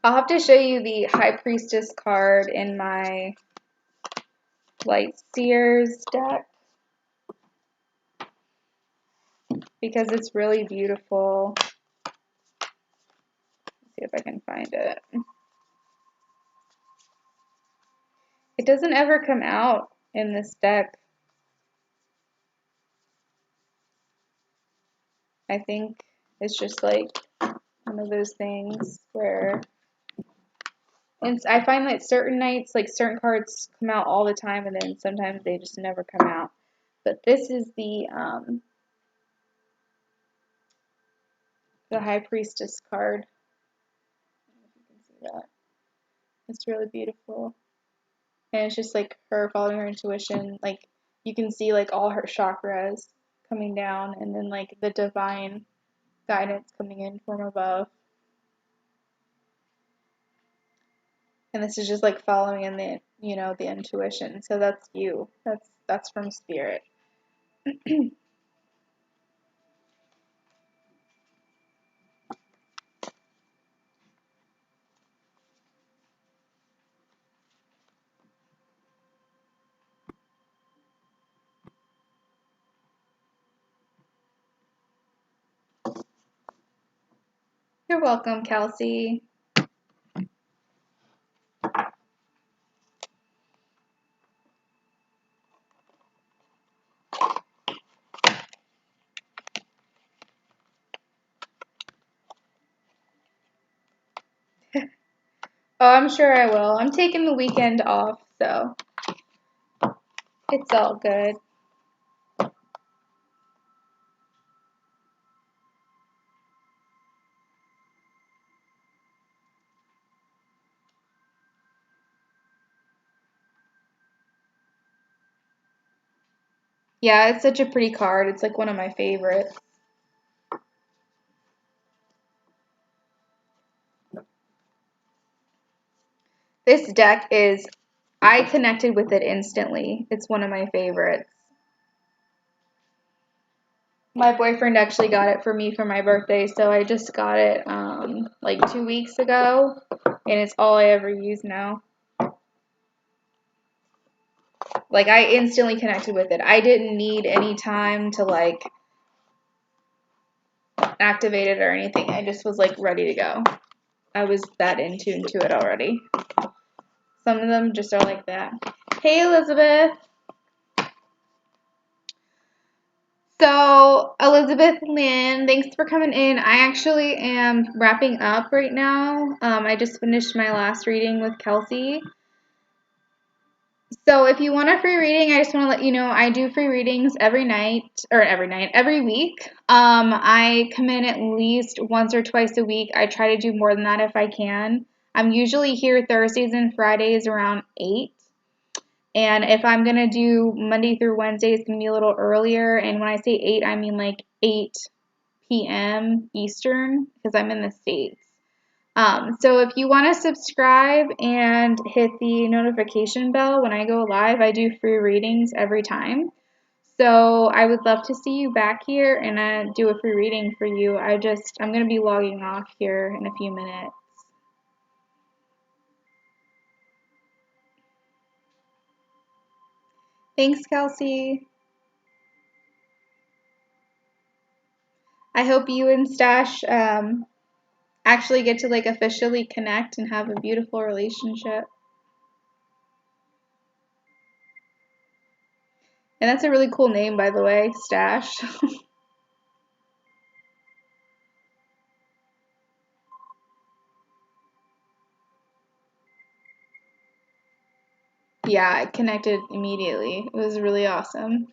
I'll have to show you the High Priestess card in my Light Seers deck because it's really beautiful. Let's see if I can find it. It doesn't ever come out in this deck. I think it's just like one of those things where, and I find that certain nights, like certain cards come out all the time, and then sometimes they just never come out. But this is the High Priestess card. I don't know if you can see that. It's really beautiful. And it's just like her following her intuition. Like you can see like all her chakras coming down, and then like the divine guidance coming in from above. And this is just like following in the, you know, the intuition. So that's you. That's from spirit. You're welcome, Kelsey. Oh, I'm sure I will. I'm taking the weekend off, so it's all good. Yeah, it's such a pretty card. It's like one of my favorites. This deck is, I connected with it instantly. It's one of my favorites. My boyfriend actually got it for me for my birthday, so I just got it like 2 weeks ago, and it's all I ever use now. Like, I instantly connected with it. I didn't need any time to like activate it or anything. I just was like ready to go. I was that in tune to it already. Some of them just are like that. Hey, Elizabeth. So, Elizabeth Lynn, thanks for coming in. I actually am wrapping up right now. I just finished my last reading with Kelsey. So, if you want a free reading, I just want to let you know I do free readings every week. I come in at least once or twice a week. I try to do more than that if I can. I'm usually here Thursdays and Fridays around 8. And if I'm going to do Monday through Wednesday, it's going to be a little earlier. And when I say 8, I mean like 8 p.m. Eastern, because I'm in the States. So if you want to subscribe and hit the notification bell when I go live, I do free readings every time. So I would love to see you back here and do a free reading for you. I'm going to be logging off here in a few minutes. Thanks, Kelsey. I hope you and Stash actually get to like officially connect and have a beautiful relationship. And that's a really cool name, by the way, Stash. Yeah, I connected immediately. It was really awesome.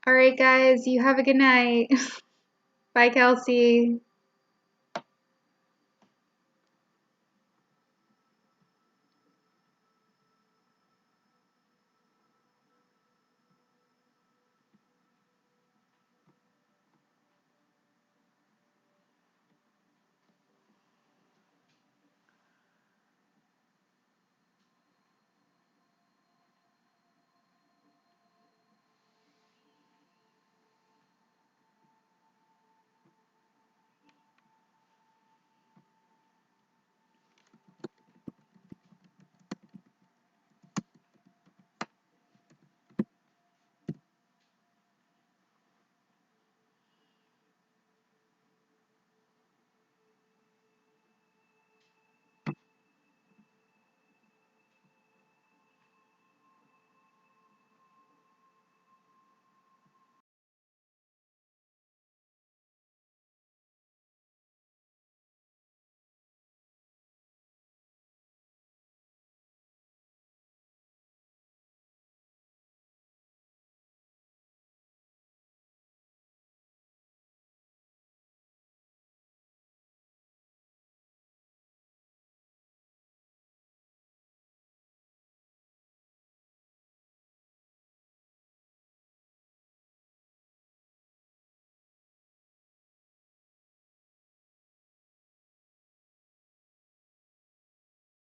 All right, guys, you have a good night. Bye, Kelsey.